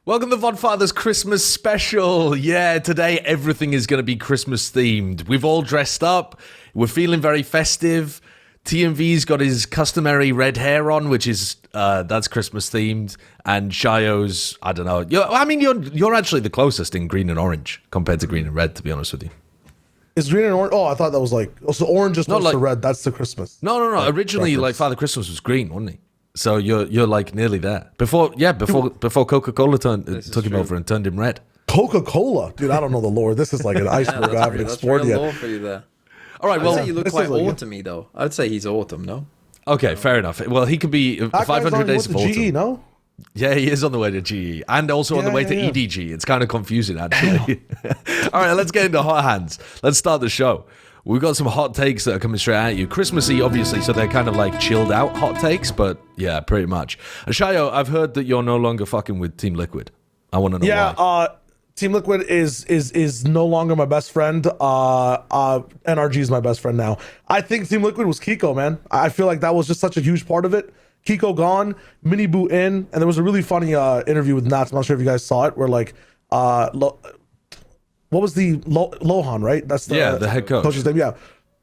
Welcome to Vodfathers Christmas special. Yeah, today everything is going to be Christmas themed. We've all dressed up. We're feeling very festive. TMV's got his customary red hair on, which is that's Christmas themed. And Shio's, I don't know. You're actually the closest in green and orange compared to green and red, to be honest with you. Is green and orange? Oh, I thought that was like so orange is close to red. That's the Christmas. No. Originally, like Father Christmas was green, wasn't he? So you're like nearly there. Before Coca Cola took him over and turned him red. Coca Cola, dude. I don't know the lore. This is like an iceberg I haven't explored yet. Lore for you there. All right. Well, I'd say you look quite autumny though. I'd say he's autumn. No. Okay, fair enough. Well, he could be 500 days of autumn. GE, no? Yeah, he is on the way to GE and also on the way to EDG. It's kind of confusing, actually. All right, let's get into hot hands. Let's start the show. We've got some hot takes that are coming straight at you. Christmassy, obviously, so they're kind of like chilled out hot takes, but yeah, pretty much. Shio, I've heard that you're no longer fucking with Team Liquid. I want to know why. Team Liquid is no longer my best friend. NRG is my best friend now. I think Team Liquid was Kiko, man. I feel like that was just such a huge part of it. Kiko gone, MiniBoo in, and there was a really funny interview with Nats. I'm not sure if you guys saw it, where like what was the Lohan, right? That's the head coach's name.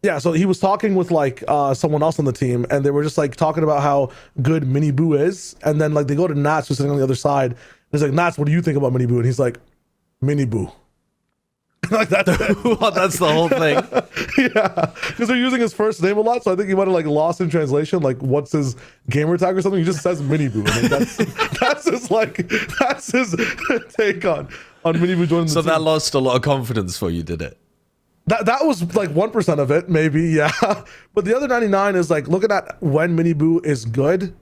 Yeah. So he was talking with like someone else on the team, and they were just like talking about how good MiniBoo is, and then like they go to Nats, who's sitting on the other side. And he's like, Nats, what do you think about MiniBoo? And he's like, MiniBoo. Like that's that's the whole thing. Yeah, because they're using his first name a lot, so I think he might have like lost in translation. Like, what's his gamer tag or something? He just says MiniBoo. I mean, that's his take on MiniBoo joining the So team. that lost a lot of confidence for you, did it? That was like 1% of it, maybe, yeah. But the other 99 is like looking at when MiniBoo is good.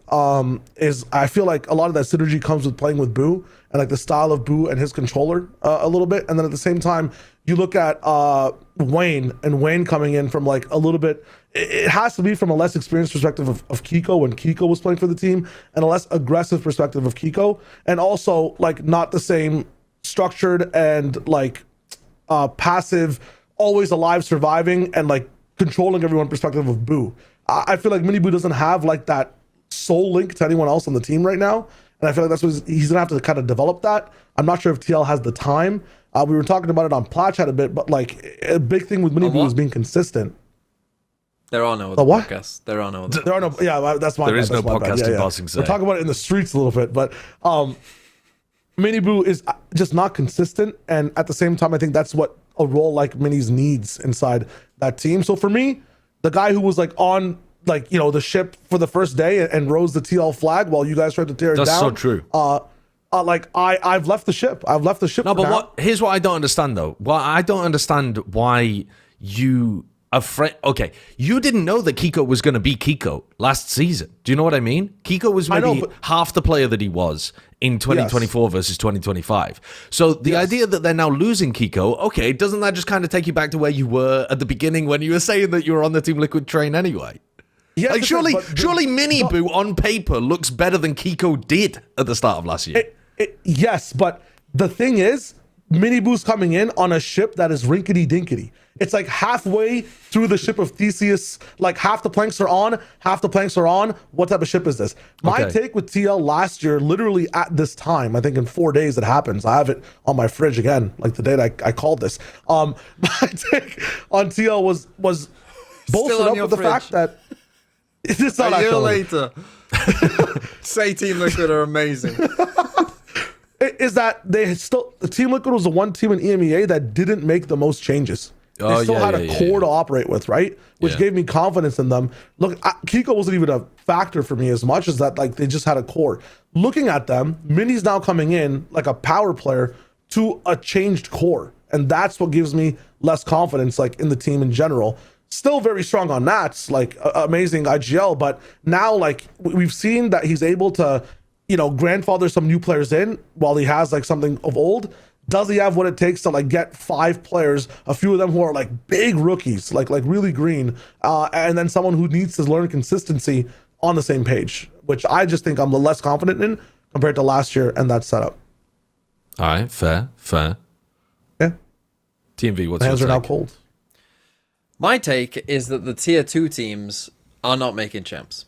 Is I feel like a lot of that synergy comes with playing with Boo and like the style of Boo and his controller a little bit. And then at the same time, you look at Wayne and Wayne coming in from like a little bit. It has to be from a less experienced perspective of Kiko when Kiko was playing for the team, and a less aggressive perspective of Kiko, and also like not the same structured and like passive, always alive, surviving and like controlling everyone perspective of Boo. I feel like MiniBoo doesn't have like that soul link to anyone else on the team right now, and I feel like that's what he's gonna have to kind of develop that. I'm not sure if TL has the time. We were talking about it on Plat Chat a bit, but like a big thing with MiniBoo is being consistent. There are no other podcasts. There are no. Yeah, that's my. There is no podcast in Bossing Say. We'll talk about it in the streets a little bit, but MiniBoo is just not consistent, and at the same time, I think that's what a role like Mini's needs inside that team. So for me, the guy who was like on like the ship for the first day and rose the TL flag while you guys tried to tear it down. That's so true. Like I've left the ship. I've left the ship. No, but here's what I don't understand though. I don't understand why you afraid. Okay, you didn't know that Kiko was going to be Kiko last season. Do you know what I mean? Kiko was maybe half the player that he was in 2024 versus 2025. So the idea that they're now losing Kiko, okay, doesn't that just kind of take you back to where you were at the beginning when you were saying that you were on the Team Liquid train anyway? Yeah, like surely MiniBoo on paper looks better than Kiko did at the start of last year. Yes, but the thing is, MiniBoo's coming in on a ship that is rinkety dinkety. It's like halfway through the ship of Theseus, like half the planks are on, half the planks are on. What type of ship is this? My take with TL last year, literally at this time, I think in 4 days it happens. I have it on my fridge again, like the day that I called this. My take on TL was bolstered up with the fact that it's not a year later. Say Team Liquid are amazing. Is that Team Liquid was the one team in EMEA that didn't make the most changes. They still had a core to operate with, right? Which gave me confidence in them. Look, Kiko wasn't even a factor for me as much as that, like, they just had a core. Looking at them, Mini's now coming in like a power player to a changed core. And that's what gives me less confidence, like, in the team in general. Still very strong on Nats, like, amazing IGL. But now, like, we've seen that he's able to, grandfather some new players in while he has, like, something of old. Does he have what it takes to like get 5 players, a few of them who are like big rookies, like really green, and then someone who needs to learn consistency on the same page, which I just think I'm less confident in compared to last year and that setup. All right, fair. Yeah. TMV, what's your take? Hands are now cold. My take is that the tier 2 teams are not making champs.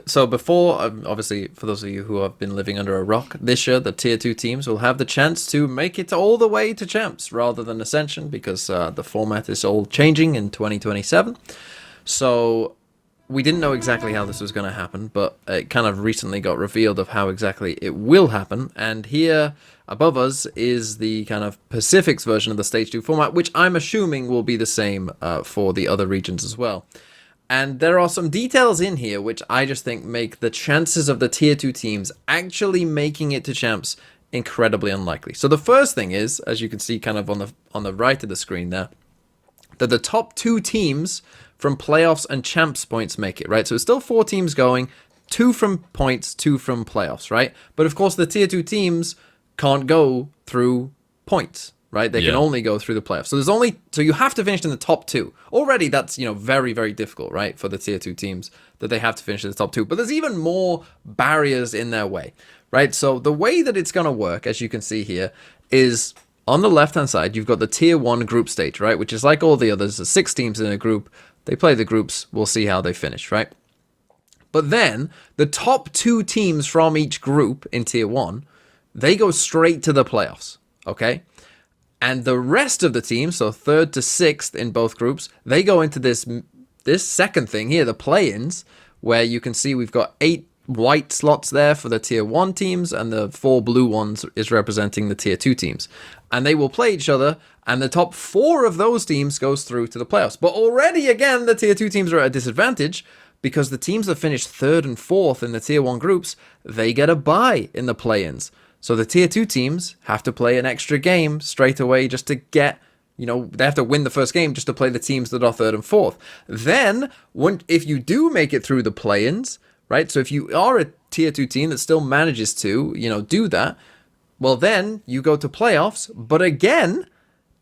So before, obviously, for those of you who have been living under a rock, this year the tier 2 teams will have the chance to make it all the way to champs rather than ascension, because the format is all changing in 2027. So we didn't know exactly how this was going to happen, but it kind of recently got revealed of how exactly it will happen. And here above us is the kind of Pacific's version of the stage 2 format, which I'm assuming will be the same for the other regions as well. And there are some details in here which I just think make the chances of the tier 2 teams actually making it to champs incredibly unlikely. So the first thing is, as you can see kind of on the right of the screen there, that the top 2 teams from playoffs and champs points make it, right? So it's still 4 teams going, 2 from points, 2 from playoffs, right? But of course the tier 2 teams can't go through points, right? They can only go through the playoffs. So you have to finish in the top 2. Already that's, very, very difficult, right? For the tier 2 teams that they have to finish in the top 2. But there's even more barriers in their way, right? So the way that it's going to work, as you can see here, is on the left-hand side, you've got the tier 1 group stage, right? Which is like all the others. There's 6 teams in a group. They play the groups. We'll see how they finish, right? But then the top 2 teams from each group in tier 1, they go straight to the playoffs, okay? And the rest of the teams, so 3rd to 6th in both groups, they go into this second thing here, the play-ins, where you can see we've got 8 white slots there for the tier 1 teams, and the 4 blue ones is representing the tier 2 teams. And they will play each other, and the top 4 of those teams goes through to the playoffs. But already, again, the tier 2 teams are at a disadvantage, because the teams that finish 3rd and 4th in the tier 1 groups, they get a bye in the play-ins. So the tier 2 teams have to play an extra game straight away just to get, they have to win the first game just to play the teams that are 3rd and 4th. Then, if you do make it through the play-ins, right? So if you are a tier 2 team that still manages to, do that, well then you go to playoffs. But again,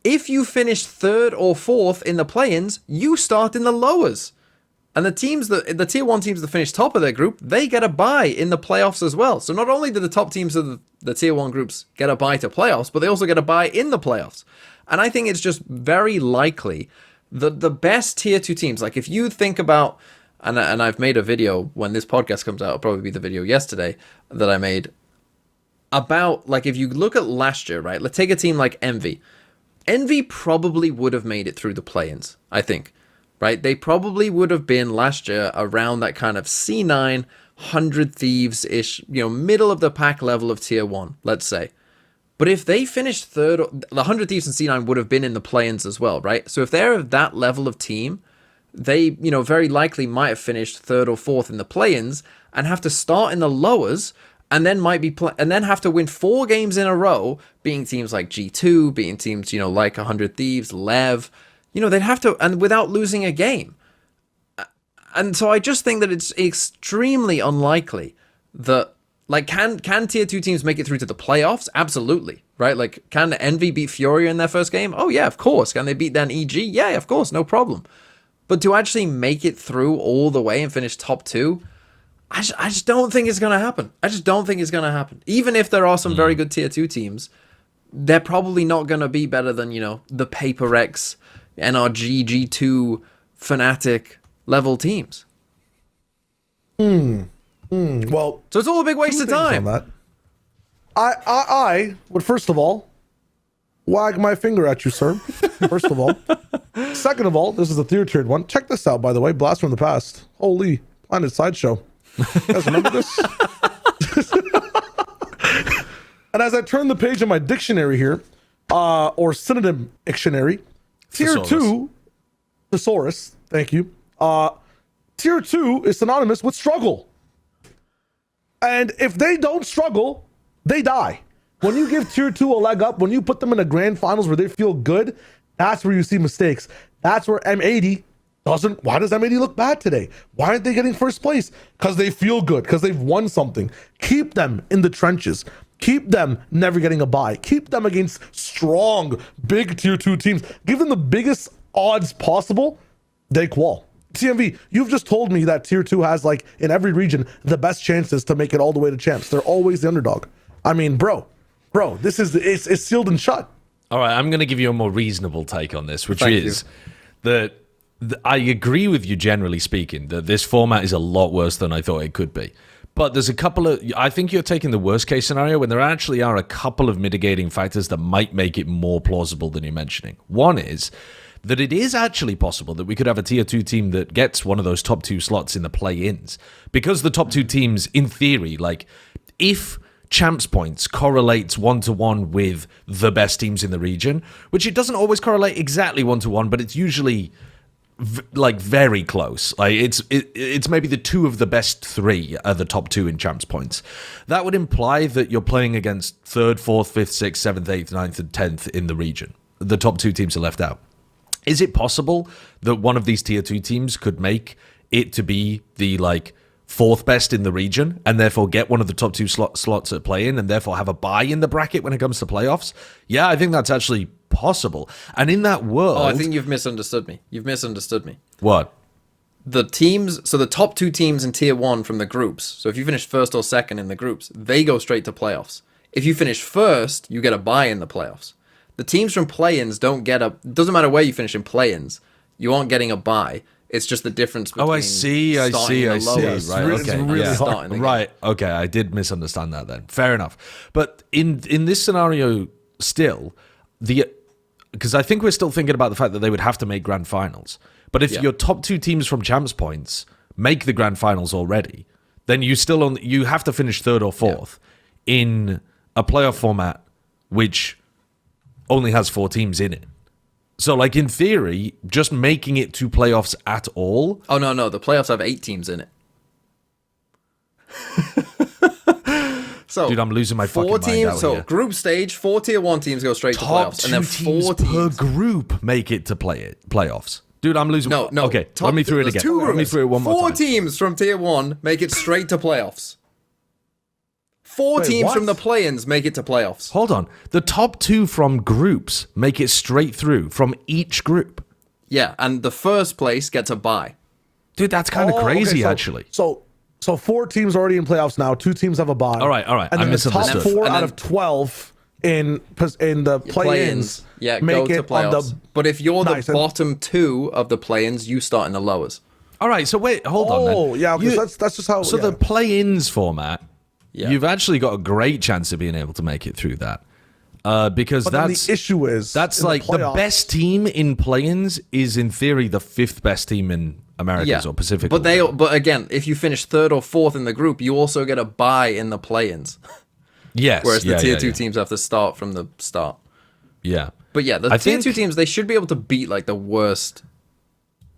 if you finish 3rd or 4th in the play-ins, you start in the lowers. And the tier 1 teams that finish top of their group, they get a bye in the playoffs as well. So not only do the top teams of the tier 1 groups get a bye to playoffs, but they also get a bye in the playoffs. And I think it's just very likely that the best tier 2 teams, like if you think about, and I've made a video when this podcast comes out, it'll probably be the video yesterday that I made, about, like, if you look at last year, right? Let's take a team like Envy. Envy probably would have made it through the play-ins, I think. Right, they probably would have been last year around that kind of C9, 100 Thieves-ish, middle of the pack level of tier 1, let's say. But if they finished 3rd, the 100 Thieves and C9 would have been in the play-ins as well, right? So if they're that level of team, they, very likely might have finished 3rd or 4th in the play-ins and have to start in the lowers, and then and then have to win 4 games in a row, being teams like G2, being teams, like 100 Thieves, Lev. They'd have to, and without losing a game. And so I just think that it's extremely unlikely that, like, can tier 2 teams make it through to the playoffs? Absolutely, right? Like, can Envy beat FURIA in their first game? Oh yeah, of course. Can they beat then EG? Yeah, of course, no problem. But to actually make it through all the way and finish top 2, I just don't think it's going to happen. I just don't think it's going to happen. Even if there are some very good tier 2 teams, they're probably not going to be better than, the Paper X, NRG, G2, Fnatic level teams. Well, so it's all a big waste of time. On that. I would first of all wag my finger at you, sir. First of all. Second of all, this is a tiered one. Check this out, by the way. Blast from the past. Holy Planet Sideshow. You guys remember this? And as I turn the page in my dictionary here, or synonym dictionary, tier 2, thesaurus, thank you. Tier 2 is synonymous with struggle. And if they don't struggle, they die. When you give tier 2 a leg up, when you put them in the grand finals where they feel good, that's where you see mistakes. That's where M80 doesn't. Why does M80 look bad today? Why aren't they getting first place? Because they feel good, because they've won something. Keep them in the trenches. Keep them never getting a bye. Keep them against strong, big tier 2 teams. Give them the biggest odds possible. They qual. TMV, you've just told me that tier 2 has, like, in every region, the best chances to make it all the way to champs. They're always the underdog. I mean, bro, this is, it's sealed and shut. All right, I'm going to give you a more reasonable take on this, which is that I agree with you generally speaking that this format is a lot worse than I thought it could be. But there's a couple of, I think you're taking the worst case scenario when there actually are a couple of mitigating factors that might make it more plausible than you're mentioning. One is that it is actually possible that we could have a tier 2 team that gets one of those top 2 slots in the play-ins. Because the top 2 teams, in theory, like, if champs points correlates 1-to-1 with the best teams in the region, which it doesn't always correlate exactly 1-to-1, but it's usually like very close. Like it's maybe the 2 of the best 3 are the top 2 in champs points. That would imply that you're playing against 3rd, 4th, 5th, 6th, 7th, 8th, 9th, and 10th in the region. The top 2 teams are left out. Is it possible that one of these tier 2 teams could make it to be the like 4th best in the region and therefore get one of the top 2 slots at play-in and therefore have a bye in the bracket when it comes to playoffs? Yeah, I think that's actually possible. And in that world... Oh, I think you've misunderstood me. You've misunderstood me. What? The teams... So the top 2 teams in tier 1 from the groups, so if you finish 1st or 2nd in the groups, they go straight to playoffs. If you finish 1st, you get a bye in the playoffs. The teams from play-ins don't get a... Doesn't matter where you finish in play-ins, you aren't getting a bye. It's just the difference between... Oh, I see. Right, okay. Really right. Okay, I did misunderstand that then. Fair enough. But in this scenario still, because I think we're still thinking about the fact that they would have to make grand finals. But if your top 2 teams from champs points make the grand finals already, then you have to finish 3rd or 4th in a playoff format which only has 4 teams in it. So, like, in theory, just making it to playoffs at all... Oh, no. The playoffs have 8 teams in it. So, dude, I'm losing my fucking mind teams, out so here. Group stage, 4 tier 1 teams go straight to playoffs. And then 4 teams per group make it to playoffs. Dude, I'm losing... No. Okay, run me through it again. Run me through it one more time. 4 teams from tier 1 make it straight to playoffs. 4 teams from the play-ins make it to playoffs. Hold on. The top 2 from groups make it straight through from each group. Yeah, and the first place gets a bye. Dude, that's kind of crazy, actually. So 4 teams are already in playoffs now. 2 teams have a bye. All right. And then the top 4 out of 12 in the play-ins make it on the... But if you're the bottom 2 of the play-ins, you start in the lowest. All right, so wait, hold on then. Oh, yeah, because that's just how... So the play-ins format... Yeah. You've actually got a great chance of being able to make it through that. Because that's the issue is that's like the best team in play-ins is in theory the 5th best team in Americas or Pacific. But again, if you finish 3rd or 4th in the group, you also get a bye in the play-ins. Yes. Whereas the tier 2 teams have to start from the start. Yeah. But yeah, the tier 2 teams, they should be able to beat like the worst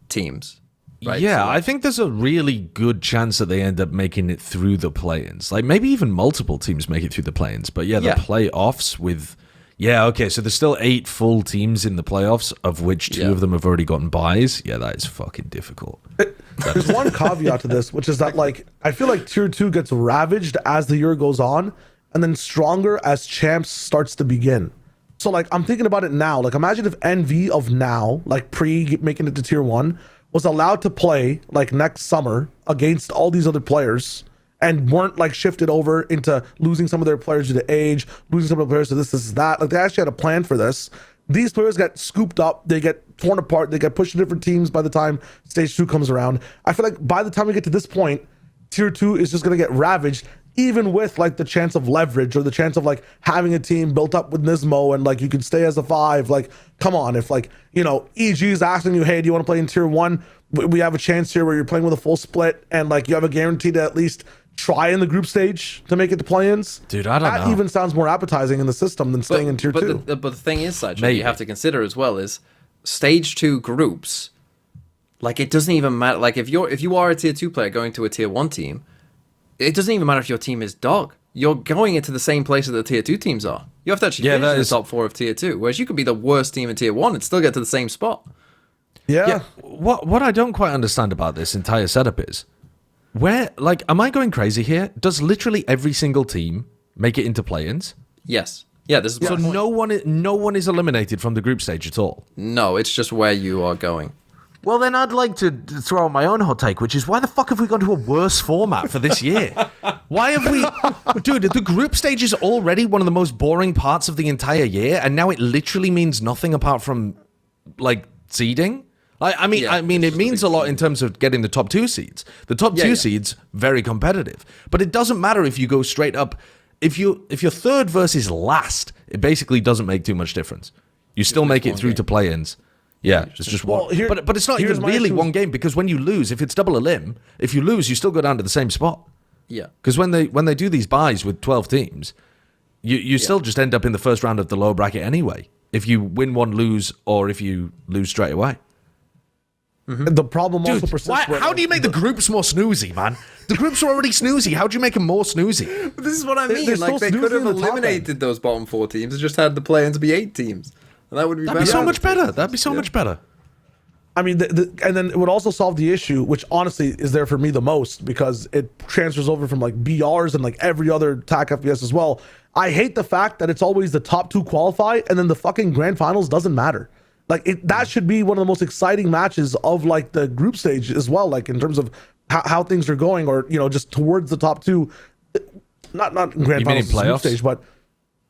teams. Right, yeah, I think there's a really good chance that they end up making it through the play-ins. Like, maybe even multiple teams make it through the play-ins. But yeah, the playoffs with... Yeah, okay, so there's still 8 full teams in the playoffs, of which 2 of them have already gotten buys. Yeah, that is fucking difficult. There's one caveat to this, which is that, like, I feel like Tier 2 gets ravaged as the year goes on, and then stronger as Champs starts to begin. So, like, I'm thinking about it now. Like, imagine if NV of now, like, making it to Tier 1... was allowed to play like next summer against all these other players and weren't like shifted over into losing some of their players due to age, losing some of the players to this, that. Like they actually had a plan for this. These players get scooped up, they get torn apart, they get pushed to different teams by the time stage 2 comes around. I feel like by the time we get to this point, tier 2 is just going to get ravaged, even with like the chance of leverage or the chance of like having a team built up with Nismo and like you could stay as a 5. Like, come on, if like, you know, EG is asking you, hey, do you want to play in tier 1? We have a chance here where you're playing with a full split and like you have a guarantee to at least try in the group stage to make it to play-ins. Dude, I don't know. That even sounds more appetizing in the system than staying in tier 2. But the thing is, Sideshow, you have to consider as well is stage 2 groups. Like it doesn't even matter. Like if you are a tier 2 player going to a tier 1 team, it doesn't even matter if your team is dog. You're going into the same place that the tier 2 teams are. You have to actually finish in the top 4 of tier 2, whereas you could be the worst team in tier 1 and still get to the same spot. Yeah. What I don't quite understand about this entire setup is where, like, am I going crazy here? Does literally every single team make it into play-ins? Yes. Yeah. This is so no one is eliminated from the group stage at all. No, it's just where you are going. Well, then I'd like to throw out my own hot take, which is why the fuck have we gone to a worse format for this year? Why have we... Dude, the group stage is already one of the most boring parts of the entire year, and now it literally means nothing apart from, like, seeding? I mean, it means a lot in terms of getting the top 2 seeds. The top 2 seeds, very competitive. But it doesn't matter if you go straight up. If you're third versus last, it basically doesn't make too much difference. You still make it through to play-ins. Yeah, it's just one. But it's not even really one game, because when you lose, if it's double elim, if you lose, you still go down to the same spot. Yeah. Because when they do these buys with 12 teams, you still just end up in the first round of the lower bracket anyway. If you win one, lose, or if you lose straight away. Mm-hmm. The problem also persists. How do you make the groups more snoozy, man? The groups are already snoozy. How do you make them more snoozy? But this is what I mean. They're Like, they could have eliminated those bottom 4 teams and just had the play-ins be 8 teams. And that would be That'd be so much better. That'd be so much better. I mean, and then it would also solve the issue, which honestly is there for me the most, because it transfers over from like BRs and like every other TAC FPS as well. I hate the fact that it's always the top 2 qualify, and then the fucking grand finals doesn't matter. Like, that should be one of the most exciting matches of like the group stage as well, like in terms of how things are going, or just towards the top 2. Not grand finals group stage, but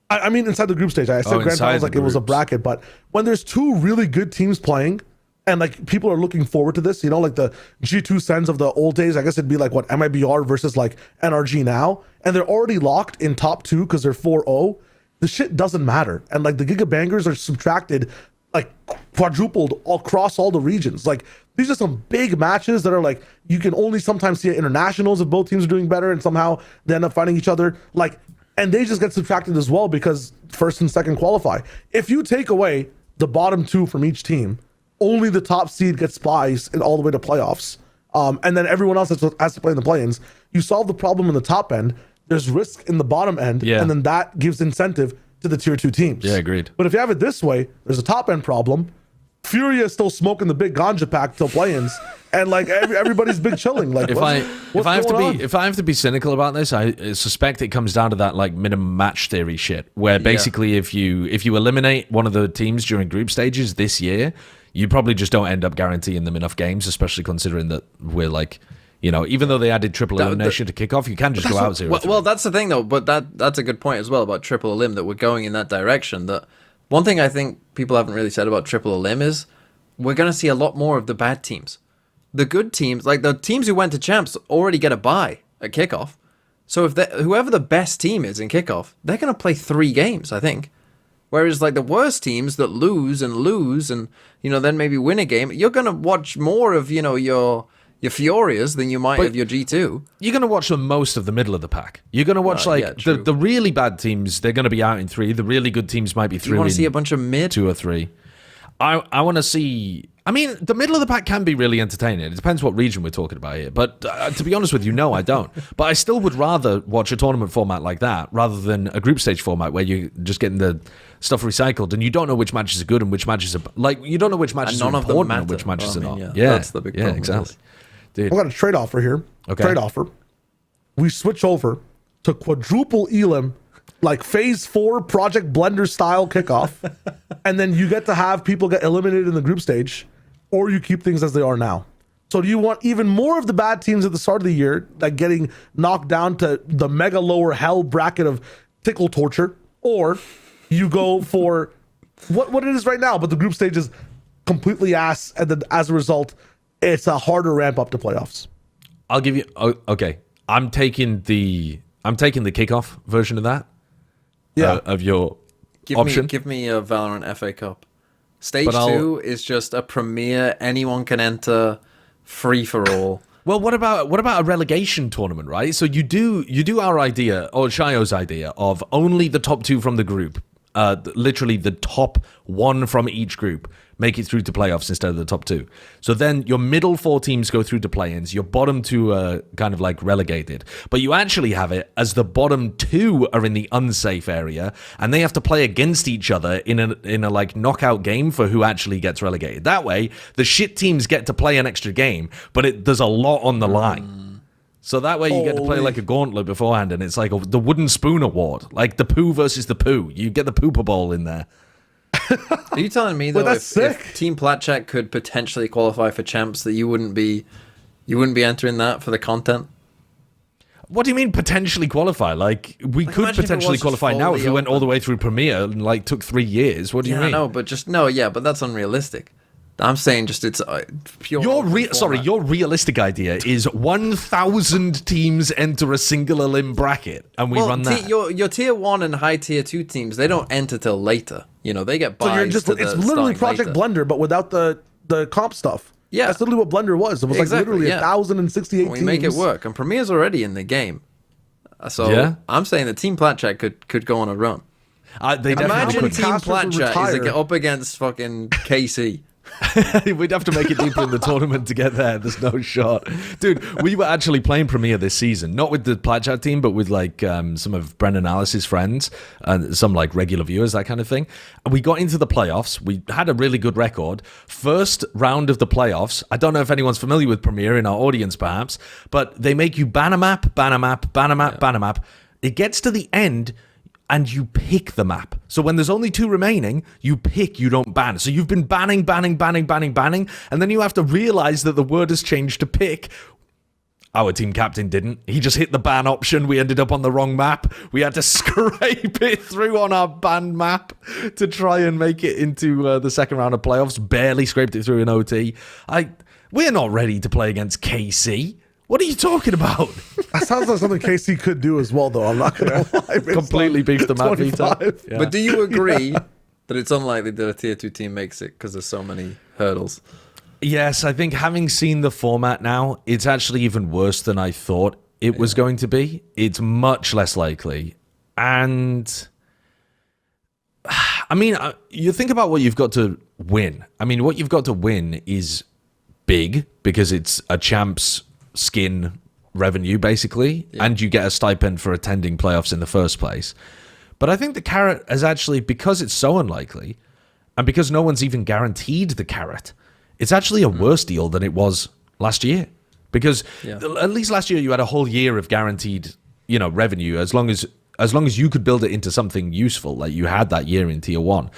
I mean inside the group stage. I said grand finals like it was a bracket, but when there's 2 really good teams playing, and like people are looking forward to this, like the G2 Sens of the old days, I guess it'd be like what MIBR versus like NRG now, and they're already locked in top 2 because they're 4-0. The shit doesn't matter, and like the Giga Bangers are subtracted, like quadrupled across all the regions. Like, these are some big matches that are like, you can only sometimes see at internationals if both teams are doing better and somehow they end up fighting each other. Like, and they just get subtracted as well because first and second qualify. If you take away the bottom 2 from each team, only the top seed gets buys and all the way to playoffs. And then everyone else has to play in the play-ins. You solve the problem in the top end. There's risk in the bottom end. Yeah. And then that gives incentive to the tier 2 teams. Yeah, agreed. But if you have it this way, there's a top end problem. FURIA is still smoking the big ganja pack till play-ins, and like everybody's big chilling. Like, if I have to be cynical about this, I suspect it comes down to that like minimum match theory shit, where basically if you eliminate one of the teams during group stages this year, you probably just don't end up guaranteeing them enough games, especially considering that we're like, even though they added triple elimination to kick off, you can just go out 0-3. Well, that's the thing though, but that's a good point as well about triple elim, that we're going in that direction. That one thing I think people haven't really said about triple elim is we're going to see a lot more of the bad teams. The good teams, like the teams who went to champs, already get a bye at kickoff. So if whoever the best team is in kickoff, they're going to play 3 games, I think. Whereas like the worst teams that lose and then maybe win a game, you're going to watch more of your Furias than you might of your G2. You're going to watch the most of the middle of the pack. You're going to watch the really bad teams, they're going to be out in 3. The really good teams might be 3. You want to see a bunch of mid? 2 or 3. I want to see... I mean, the middle of the pack can be really entertaining. It depends what region we're talking about here. But to be honest with you, no, I don't. But I still would rather watch a tournament format like that rather than a group stage format where you're just getting the stuff recycled and you don't know which matches are good and which matches are... Like, you don't know which matches are important and which matches are not. Yeah, that's the big problem. Yeah, exactly. Dude. I've got a trade offer here. Okay. Trade offer. We switch over to quadruple elim, like phase 4 Project Blender style kickoff, and then you get to have people get eliminated in the group stage, or you keep things as they are now. So do you want even more of the bad teams at the start of the year, like getting knocked down to the mega lower hell bracket of tickle torture, or you go for what it is right now, but the group stage is completely ass, and then as a result, it's a harder ramp up to playoffs. I'll give you... Okay. I'm taking the kickoff version of that. Yeah. Of your option. Give me a Valorant FA Cup. Stage 2 is just a premier, anyone can enter, free for all. Well, what about a relegation tournament, right? So you do our idea, or Shio's idea, of only the top 2 from the group, literally the top 1 from each group, make it through to playoffs instead of the top 2. So then your middle 4 teams go through to play-ins, your bottom 2 are kind of like relegated. But you actually have it as the bottom 2 are in the unsafe area, and they have to play against each other in a like knockout game for who actually gets relegated. That way, the shit teams get to play an extra game, but there's a lot on the line. So that way you get to play like a gauntlet beforehand, and it's like the wooden spoon award, like the poo versus the poo. You get the pooper bowl in there. Are you telling me though, well, if Team Platchak could potentially qualify for champs, that you wouldn't be entering that for the content? What do you mean potentially qualify? Like we could potentially qualify now if we went all the way through Premier and like took 3 years. What do you mean? No, but but that's unrealistic. I'm saying just it's pure. Your realistic idea is 1,000 teams enter a single elim bracket, and we run that. Your tier 1 and high tier 2 teams, they don't enter till later. You know, they get buys. So it's literally Project Blender, but without the comp stuff. Yeah, that's literally what Blender was. It was like literally 1,068 teams. We make it work, and Premier's already in the game. So I'm saying that Team Platchat could go on a run. Imagine Team Platchat is up against fucking KC. We'd have to make it deeper in the tournament to get there. There's no shot. Dude, we were actually playing Premier this season, not with the Platchat team, but with like some of Brendan Alice's friends and some like regular viewers, that kind of thing. And we got into the playoffs. We had a really good record. First round of the playoffs. I don't know if anyone's familiar with Premier in our audience, perhaps, but they make you ban a map, ban a map, ban a map, ban a map. It gets to the end, and you pick the map. So when there's only 2 remaining, you pick, you don't ban. So you've been banning, and then you have to realize that the word has changed to pick. Our team captain didn't. He just hit the ban option. We ended up on the wrong map. We had to scrape it through on our banned map to try and make it into the second round of playoffs. Barely scraped it through in OT. We're not ready to play against KC. What are you talking about? That sounds like something KC could do as well, though. I'm not going to lie. Completely beef the map, Vito. Yeah. But do you agree that it's unlikely that a tier 2 team makes it because there's so many hurdles? Yes, I think having seen the format now, it's actually even worse than I thought it was going to be. It's much less likely. And I mean, you think about what you've got to win. I mean, what you've got to win is big because it's a champ's skin revenue, basically, and you get a stipend for attending playoffs in the first place. But I think the carrot is actually, because it's so unlikely, and because no one's even guaranteed the carrot, it's actually a worse deal than it was last year. Because at least last year you had a whole year of guaranteed, revenue, as long as you could build it into something useful, like you had that year in Tier 1.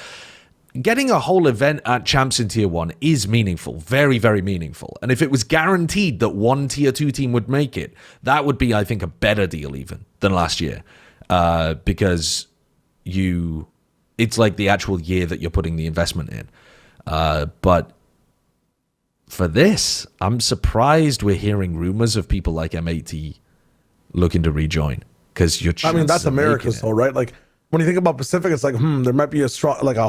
Getting a whole event at Champs in Tier 1 is meaningful, very, very meaningful. And if it was guaranteed that one Tier 2 team would make it, that would be, I think, a better deal even than last year. Because it's like the actual year that you're putting the investment in. But for this, I'm surprised we're hearing rumors of people like M80 looking to rejoin. Because that's America's though, right? Like, when you think about Pacific, it's like, there might be a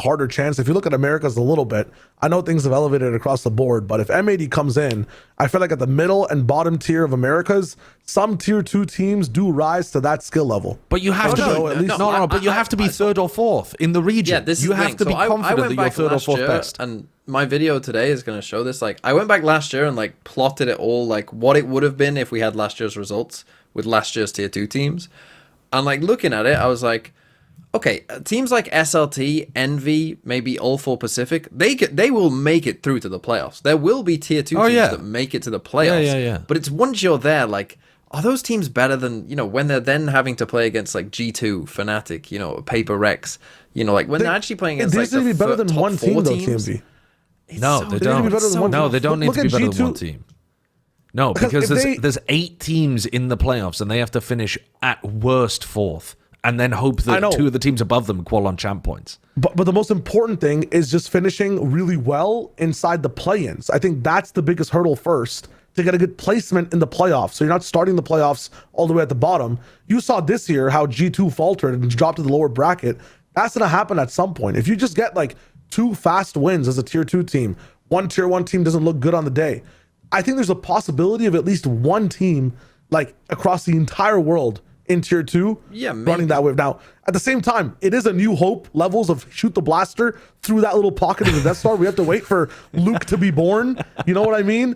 harder chance. If you look at Americas a little bit, I know things have elevated across the board, but if M80 comes in, I feel like at the middle and bottom tier of Americas, some tier 2 teams do rise to that skill level. But you have but you have to be third or fourth in the region. Yeah, this is you have to be confident that you're third or fourth best. And my video today is going to show this. Like, I went back last year and like plotted it all, like what it would have been if we had last year's results with last year's tier 2 teams. And like looking at it, I was like, okay, teams like SLT, Envy, maybe All 4 Pacific, they will make it through to the playoffs. There will be tier 2 teams that make it to the playoffs. Yeah. But it's once you're there, like, are those teams better than, when they're then having to play against like G2, Fnatic, Paper Rex, like when they're actually playing against like the better than one team, though, teams. TMV. No, they don't. No, they don't need to be better than one team. No, because there's 8 teams in the playoffs and they have to finish at worst 4th. And then hope that 2 of the teams above them qual on champ points. But the most important thing is just finishing really well inside the play-ins. I think that's the biggest hurdle first, to get a good placement in the playoffs. So you're not starting the playoffs all the way at the bottom. You saw this year how G2 faltered and dropped to the lower bracket. That's going to happen at some point. If you just get like 2 fast wins as a tier 2 team, one tier 1 team doesn't look good on the day, I think there's a possibility of at least one team like across the entire world in tier 2 running that wave. Now, at the same time, it is a new hope levels of shoot the blaster through that little pocket of the Death Star. We have to wait for Luke to be born. You know what I mean?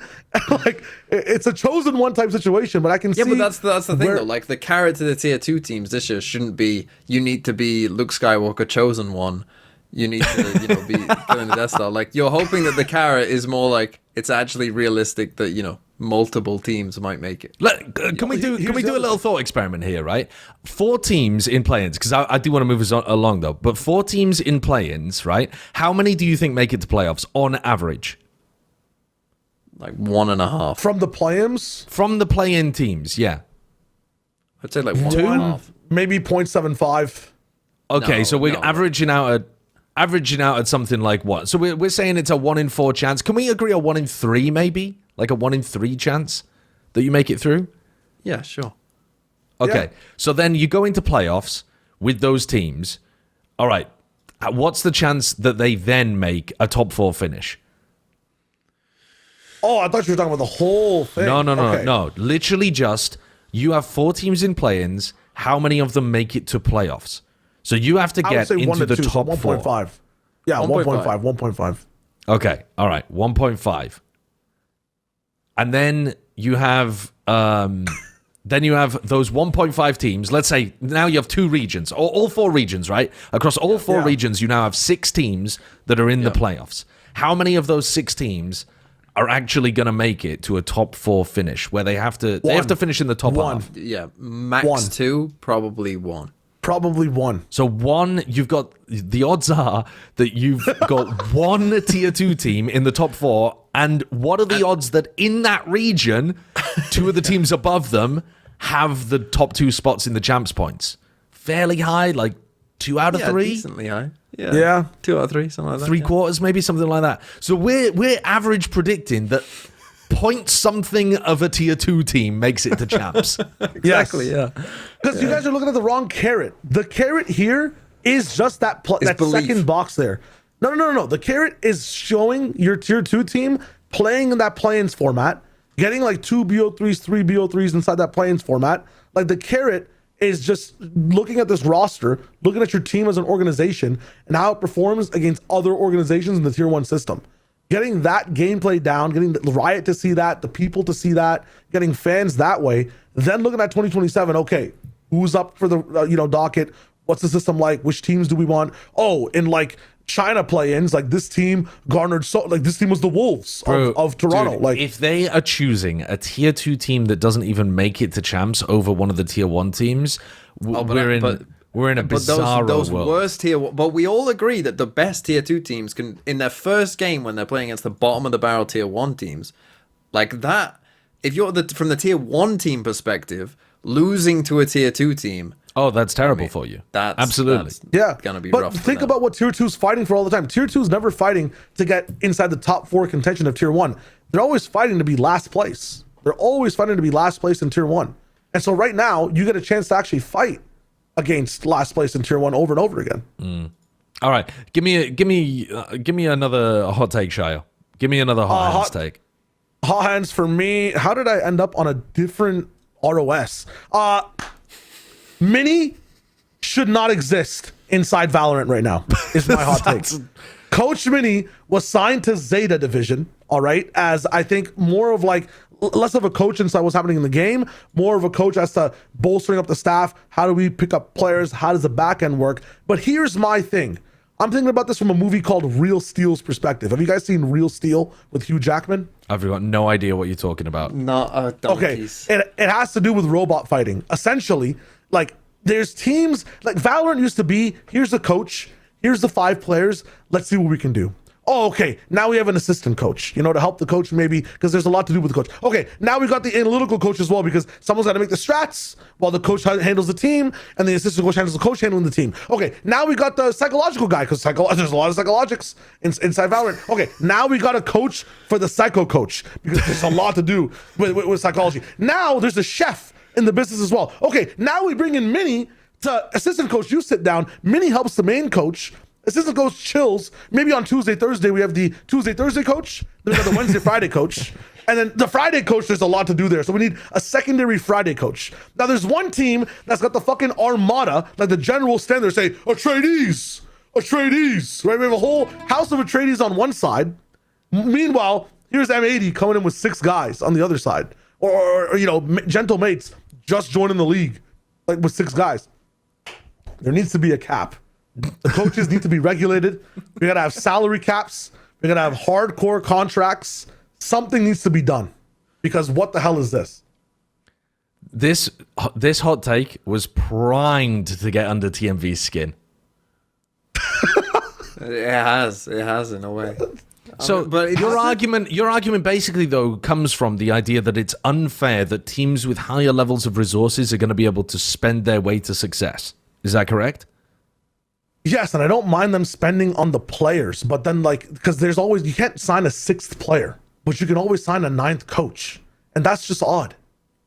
Like, it's a chosen one type situation, but I can see. Yeah, but that's the thing though. Like, the carrot to the tier 2 teams this year shouldn't be you need to be Luke Skywalker chosen one. You need to, be killing the Death Star. Like, you're hoping that the carrot is more like it's actually realistic that, multiple teams might make it. Can we do a little thought experiment here, right? 4 teams in play-ins, because I do want to move us along though, but 4 teams in play-ins, right? How many do you think make it to playoffs on average? Like 1.5. From the play-ins? From the play-in teams, yeah. I'd say like 1.5. Maybe 0.75. Okay, so we're averaging out at averaging out at something like what? So we're saying it's a 1 in 4 chance. Can we agree a 1 in 3 maybe? Like a 1 in 3 chance that you make it through? Yeah, sure. Okay, so then you go into playoffs with those teams. All right, what's the chance that they then make a top 4 finish? Oh, I thought you were talking about the whole thing. No. Literally just, you have 4 teams in play-ins. How many of them make it to playoffs? So you have to get into the top 4. 1.5. Yeah, 1.5. 1.5. Okay, all right, 1.5. And then you have... Then you have those 1.5 teams. Let's say now you have 2 regions, all 4 regions, right? Across all 4 regions, you now have 6 teams that are in the playoffs. How many of those 6 teams are actually going to make it to a top 4 finish, where they have to finish in the top 1. half? Yeah, max 1. 2, probably 1. Probably 1. So 1, you've got the odds are that you've got 1 tier 2 team in the top 4, and what are the odds that in that region, 2 of the teams above them have the top 2 spots in the champs points? Fairly high, like 2 out of 3. Decently high. Yeah. 2 out of 3, something like that. 3 quarters, maybe something like that. So we're average predicting that point something of a tier 2 team makes it to champs. Exactly. Yeah. Because you guys are looking at the wrong carrot. The carrot here is just that that belief. second box there. No. The carrot is showing your tier 2 team playing in that play-ins format, getting like 2 BO3s, 3 BO3s inside that play-ins format. Like the carrot is just looking at this roster, looking at your team as an organization and how it performs against other organizations in the tier 1 system. Getting that gameplay down, getting the Riot to see that, the people to see that, getting fans that way, then looking at 2027, okay, who's up for the docket? What's the system like? Which teams do we want? Oh, in like China play-ins, like this team garnered this team was the Wolves of Toronto. Dude, like if they are choosing a tier 2 team that doesn't even make it to champs over one of the tier 1 teams, we're in a bizarre those world. worst tier, but we all agree that the best tier 2 teams can, in their first game when they're playing against the bottom of the barrel tier 1 teams, like that. If you're from the tier 1 team perspective, losing to a tier 2 team. Oh, that's terrible for you. That's absolutely gonna be but rough. Think about what tier 2's fighting for all the time. Tier 2's never fighting to get inside the top 4 contention of tier 1. They're always fighting to be last place. They're always fighting to be last place in tier 1. And so right now, you get a chance to actually fight against last place in tier 1 over and over again. All right, give me another hot take, Shio. Give me another hot take. Hot hands for me. How did I end up on a different ROS? Mini should not exist inside Valorant right now, is my hot take. Coach Mini was signed to Zeta Division, all right, as I think more of like, less of a coach inside what's happening in the game, more of a coach as to bolstering up the staff. How do we pick up players? How does the back end work? But here's my thing. I'm thinking about this from a movie called Real Steel's perspective. Have you guys seen Real Steel with Hugh Jackman? I've got no idea what you're talking about. Not donkeys. Okay, it has to do with robot fighting. Essentially, like there's teams, like Valorant used to be, here's the coach, here's the 5 players, let's see what we can do. Oh, okay, now we have an assistant coach, to help the coach maybe, because there's a lot to do with the coach. Okay, now we got the analytical coach as well, because someone's got to make the strats while the coach handles the team, and the assistant coach handles the coach handling the team. Okay, now we got the psychological guy, because there's a lot of psychologics inside Valorant. Okay, now we got a coach for the psycho coach, because there's a lot to do with psychology. Now there's a chef in the business as well. Okay, now we bring in Mini to assistant coach, you sit down, Mini helps the main coach, assistant coach chills. Maybe on Tuesday, Thursday, we have the Tuesday, Thursday coach. Then we got the Wednesday, Friday coach. And then the Friday coach, there's a lot to do there. So we need a secondary Friday coach. Now there's one team that's got the fucking armada, like the general stand there say, Atreides, right? We have a whole house of Atreides on one side. Meanwhile, here's M80 coming in with 6 guys on the other side. Or gentle mates just joining the league, like with 6 guys. There needs to be a cap. The coaches need to be regulated. We gotta have salary caps. We gotta have hardcore contracts. Something needs to be done, because what the hell is this? This hot take was primed to get under TMV's skin. It has in a way. So, but your argument basically though comes from the idea that it's unfair that teams with higher levels of resources are going to be able to spend their way to success. Is that correct? Yes, and I don't mind them spending on the players, but then like, because there's always, you can't sign a 6th player, but you can always sign a 9th coach, and that's just odd.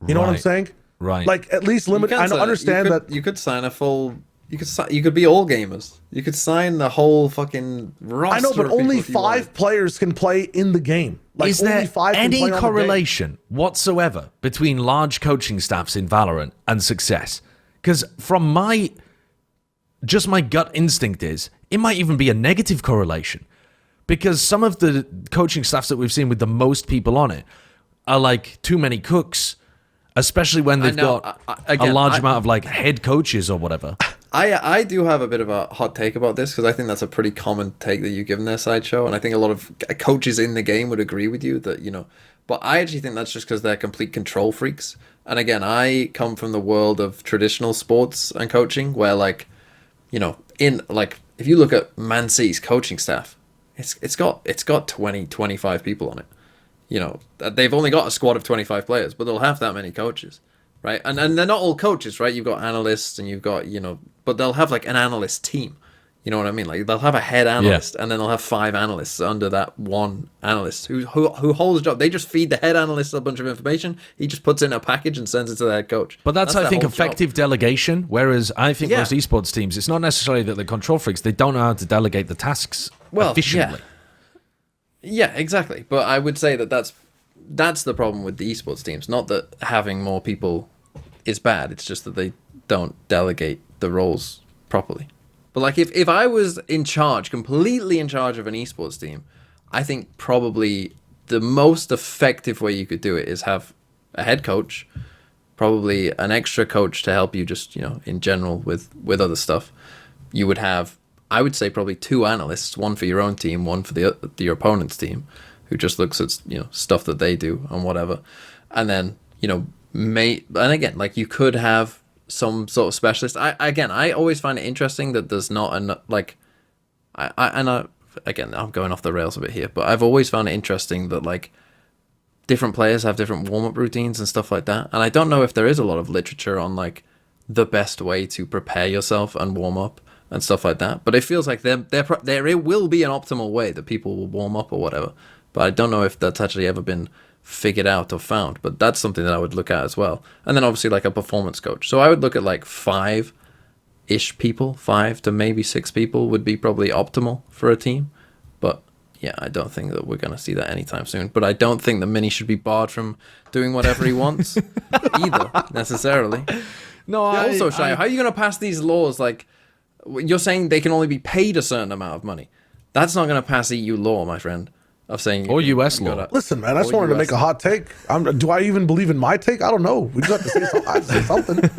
You know what I'm saying? Right. Like at least limit. I don't understand that you could sign a full. You could be all gamers. You could sign the whole fucking roster. I know, but only 5 players can play in the game. Like, Is there only 5 can any play on the correlation whatsoever between large coaching staffs in Valorant and success? Because from my gut instinct is it might even be a negative correlation, because some of the coaching staffs that we've seen with the most people on it are like too many cooks, especially when they've got a large amount of like head coaches or whatever. I do have a bit of a hot take about this, because I think that's a pretty common take that you've given there, Sideshow, and I think a lot of coaches in the game would agree with you that, you know, but I actually think that's just because they're complete control freaks. And again, I come from the world of traditional sports and coaching, where like, you know, in like, if you look at Man City's coaching staff, it's got 20, 25 people on it. You know, they've only got a squad of 25 players, but they'll have that many coaches. Right, and they're not all coaches, right? You've got analysts, and you've got, you know, but they'll have like an analyst team. You know what I mean? Like they'll have a head analyst, and then they'll have 5 analysts under that one analyst who holds a job. They just feed the head analyst a bunch of information. He just puts it in a package and sends it to the head coach. But that's I think, effective job. Delegation. Whereas I think most esports teams, it's not necessarily that they're control freaks. They don't know how to delegate the tasks efficiently. Yeah, exactly. But I would say that's the problem with the esports teams. Not that having more people is bad. It's just that they don't delegate the roles properly. But like if I was in charge, completely in charge of an esports team, I think probably the most effective way you could do it is have a head coach, probably an extra coach to help you just, you know, in general with other stuff. You would have, I would say, probably 2 analysts, one for your own team, one for your opponent's team, who just looks at, you know, stuff that they do and whatever. And then, you know, and again, like you could have some sort of specialist. I always find it interesting that there's not enough, like, again, I'm going off the rails a bit here, but I've always found it interesting that like different players have different warm-up routines and stuff like that. And I don't know if there is a lot of literature on like the best way to prepare yourself and warm up and stuff like that. But it feels like there will be an optimal way that people will warm up or whatever. But I don't know if that's actually ever been figured out or found. But that's something that I would look at as well. And then obviously like a performance coach. So I would look at like 5-ish people, 5 to maybe 6 people would be probably optimal for a team. But yeah, I don't think that we're going to see that anytime soon. But I don't think that Mini should be barred from doing whatever he wants either, necessarily. No, Also, Shai, how are you going to pass these laws? Like, you're saying they can only be paid a certain amount of money. That's not going to pass EU law, my friend. Of saying or US law. Listen, man, I just wanted to make a hot take. Do I even believe in my take? I don't know. We just have to say something. I have to say something.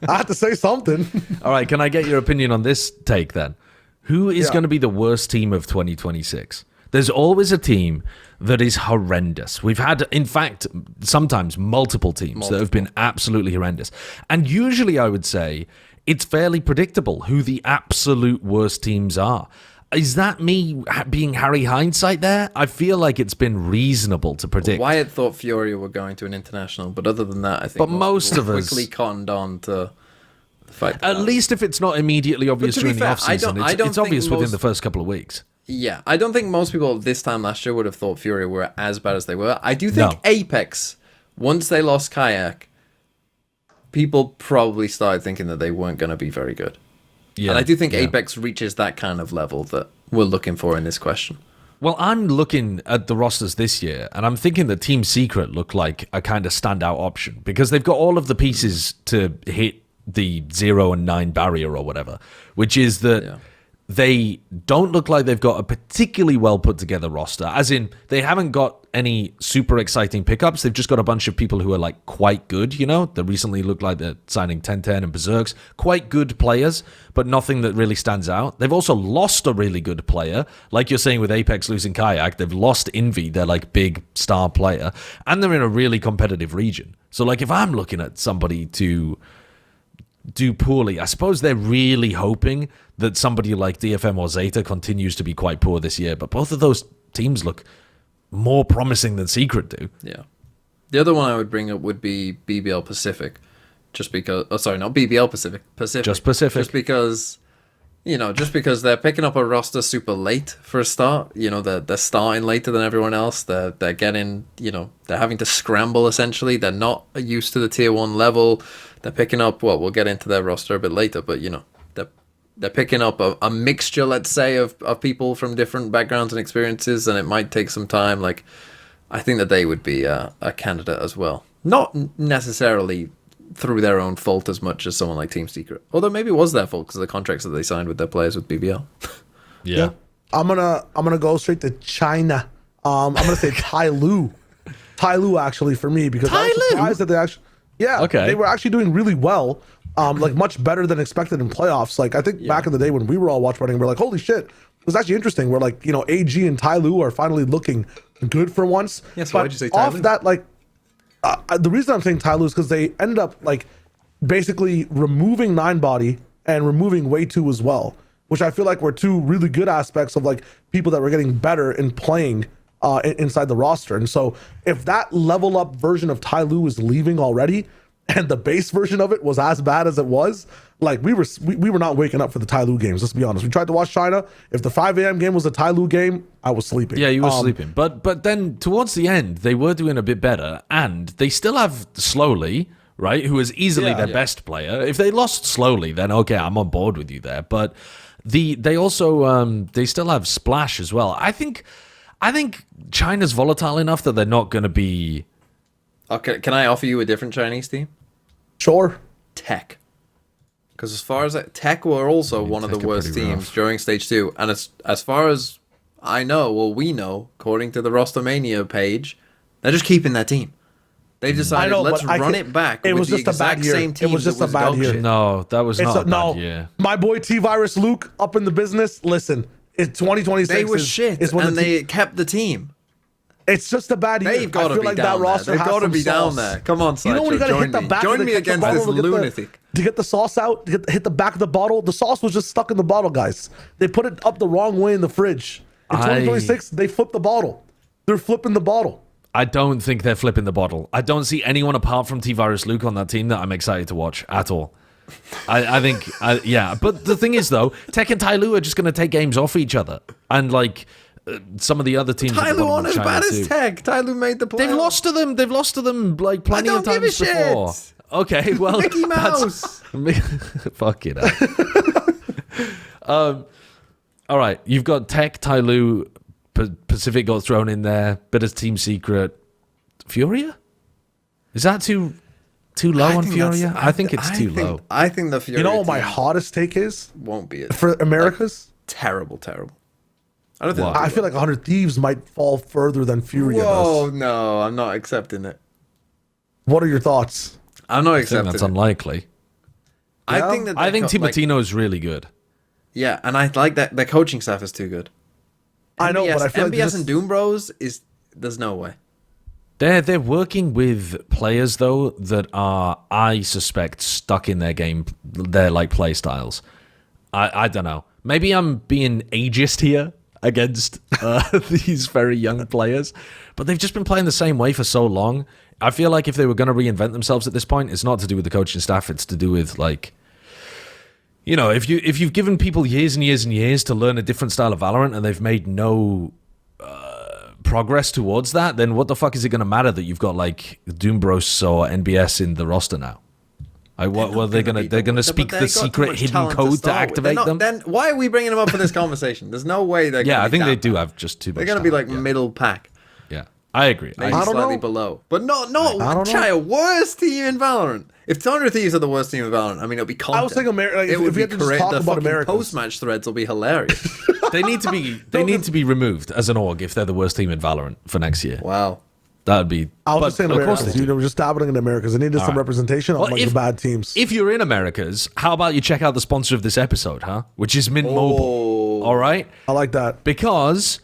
I have to say something. All right, can I get your opinion on this take then? Who is going to be the worst team of 2026? There's always a team that is horrendous. We've had, in fact, sometimes multiple teams that have been absolutely horrendous. And usually I would say it's fairly predictable who the absolute worst teams are. Is that me being Harry Hindsight there? I feel like it's been reasonable to predict. Wyatt thought FURIA were going to an international, but other than that, I think but most of us quickly conned on to the fight. At least if it's not immediately obvious during the off-season, it's obvious within the first couple of weeks. Yeah, I don't think most people this time last year would have thought FURIA were as bad as they were. I do think Apex, once they lost Kayak, people probably started thinking that they weren't going to be very good. Yeah, and I do think Apex reaches that kind of level that we're looking for in this question. Well, I'm looking at the rosters this year, and I'm thinking that Team Secret look like a kind of standout option because they've got all of the pieces to hit the 0 and 9 barrier or whatever, which is that they don't look like they've got a particularly well put together roster, as in they haven't got any super exciting pickups. They've just got a bunch of people who are like quite good, you know. They recently look like they're signing 1010 and Berserks, quite good players, but nothing that really stands out. They've also lost a really good player, like you're saying with Apex losing Kayak. They've lost Envy, their like big star player, and they're in a really competitive region. So like if I'm looking at somebody to do poorly, I suppose they're really hoping that somebody like DFM or Zeta continues to be quite poor this year, but both of those teams look more promising than Secret do. Yeah. The other one I would bring up would be BBL Pacific, just because... Oh, sorry, not BBL Pacific. Just Pacific. Just because you know, just because they're picking up a roster super late for a start, you know, they're starting later than everyone else. They're getting, you know, they're having to scramble essentially. They're not used to the tier 1 level. They're picking up, well, we'll get into their roster a bit later, but you know, they're picking up a mixture, let's say, of people from different backgrounds and experiences, and it might take some time. Like, I think that they would be a candidate as well. Not necessarily through their own fault as much as someone like Team Secret. Although maybe it was their fault because of the contracts that they signed with their players with BBL. Yeah. I'm gonna go straight to China. I'm gonna say Tai Lu. Tai Lu actually for me because I was surprised that they actually they were actually doing really well. Like much better than expected in playoffs. Like I think back in the day when we were all watch partying, we're like, holy shit, it was actually interesting. We're like, you know, AG and Tai Lu are finally looking good for once. Yeah, so why'd you say Tai Lu? Off that, like, the reason I'm saying Tai Lu is because they ended up like basically removing 9body and removing Way 2 as well, which I feel like were two really good aspects of like people that were getting better in playing inside the roster. And so if that level up version of Tai Lu is leaving already, and the base version of it was as bad as it was, like we were not waking up for the Tai Lu games. Let's be honest. We tried to watch China. If the 5 a.m. game was a Tai Lu game, I was sleeping. Yeah, you were sleeping. But then towards the end, they were doing a bit better, and they still have Slowly, right? Who is easily their best player. If they lost Slowly, then okay, I'm on board with you there. But they also they still have Splash as well. I think China's volatile enough that they're not going to be. Okay, can I offer you a different Chinese team? Sure. Tech. Because as far as Tech were also one of the worst teams during Stage 2. And as far as I know, well, we know, according to the Roster Mania page, they're just keeping their team. They've decided, let's run it back with the exact same team. It was just a bad year. No, that was not a bad year. My boy T-Virus Luke up in the business. Listen, it's 2026. They were shit, and they kept the team. It's just a bad year. They've got to be down there. They've got to be down there. Come on, Sideshow, you know when you got to hit the back join me against this lunatic. To get the sauce out, hit the back of the bottle. The sauce was just stuck in the bottle, guys. They put it up the wrong way in the fridge. In 2026, they flipped the bottle. They're flipping the bottle. I don't think they're flipping the bottle. I don't see anyone apart from T-Virus Luke on that team that I'm excited to watch at all. I think, But the thing is, though, Tech and Tai Lu are just going to take games off each other. And, like, some of the other teams. Tai Lu aren't as bad as Tech. Tai Lu made the playoffs. They've lost to them like plenty of times before. Okay, well, Mickey Mouse. Fuck it. All right, you've got Tech, Tai Lu, Pacific got thrown in there. Bit of Team Secret, Furia. Is that too low on Furia? I think it's too low. I think the Furia. You know what my hottest take is? Won't be it for Americas. Terrible. I don't think. I feel like 100 Thieves might fall further than Furia does. Oh no, I'm not accepting it. What are your thoughts? I'm not accepting. That's unlikely. I think Timatino is really good. Yeah, and I like that their coaching staff is too good. I know, but I feel MBS and Doom Bros there's no way. They're working with players though that are, I suspect, stuck in their game, their like play styles. I don't know. Maybe I'm being ageist here against these very young players, but they've just been playing the same way for so long. I feel like if they were going to reinvent themselves at this point, it's not to do with the coaching staff. It's to do with like, you know, if you've given people years and years and years to learn a different style of Valorant and they've made no progress towards that, then what the fuck is it going to matter that you've got like Doombros or NBS in the roster now? They're going to speak the secret hidden code to activate them. Then why are we bringing them up for this conversation? There's no way they're. Yeah, I think they do have just too much. They're going to be like middle pack. Yeah, I agree. Maybe slightly below, but not child worst team in Valorant. If 200 Thieves are the worst team in Valorant, I mean, it'll be content. I was thinking, if we had to just talk about America, post-match threads will be hilarious. They need to be removed as an org if they're the worst team in Valorant for next year. Wow. That would be. I was just saying Americas. You know, just dabbling in Americas. They needed some representation on the bad teams. If you're in Americas, how about you check out the sponsor of this episode, huh? Which is Mint Mobile. All right? I like that. Because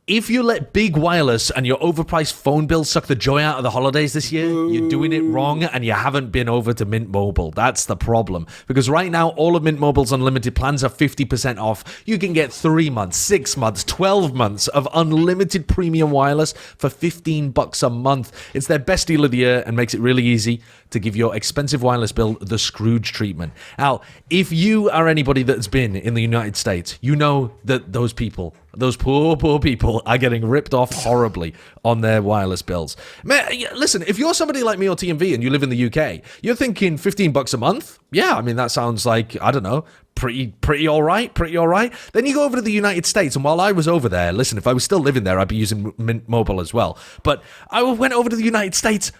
if you let big wireless and your overpriced phone bill suck the joy out of the holidays this year, you're doing it wrong and you haven't been over to Mint Mobile. That's the problem. Because right now, all of Mint Mobile's unlimited plans are 50% off. You can get 3 months, 6 months, 12 months of unlimited premium wireless for $15 a month. It's their best deal of the year and makes it really easy. to give your expensive wireless bill the Scrooge treatment. Now, if you are anybody that's been in the United States, you know that those people, those poor people, are getting ripped off horribly on their wireless bills. Man, listen, if you're somebody like me or TMV and you live in the UK, you're thinking $15 a month? Yeah, I mean, that sounds like, I don't know, pretty all right. Then you go over to the United States, and while I was over there, listen, if I was still living there, I'd be using Mint Mobile as well. But I went over to the United States,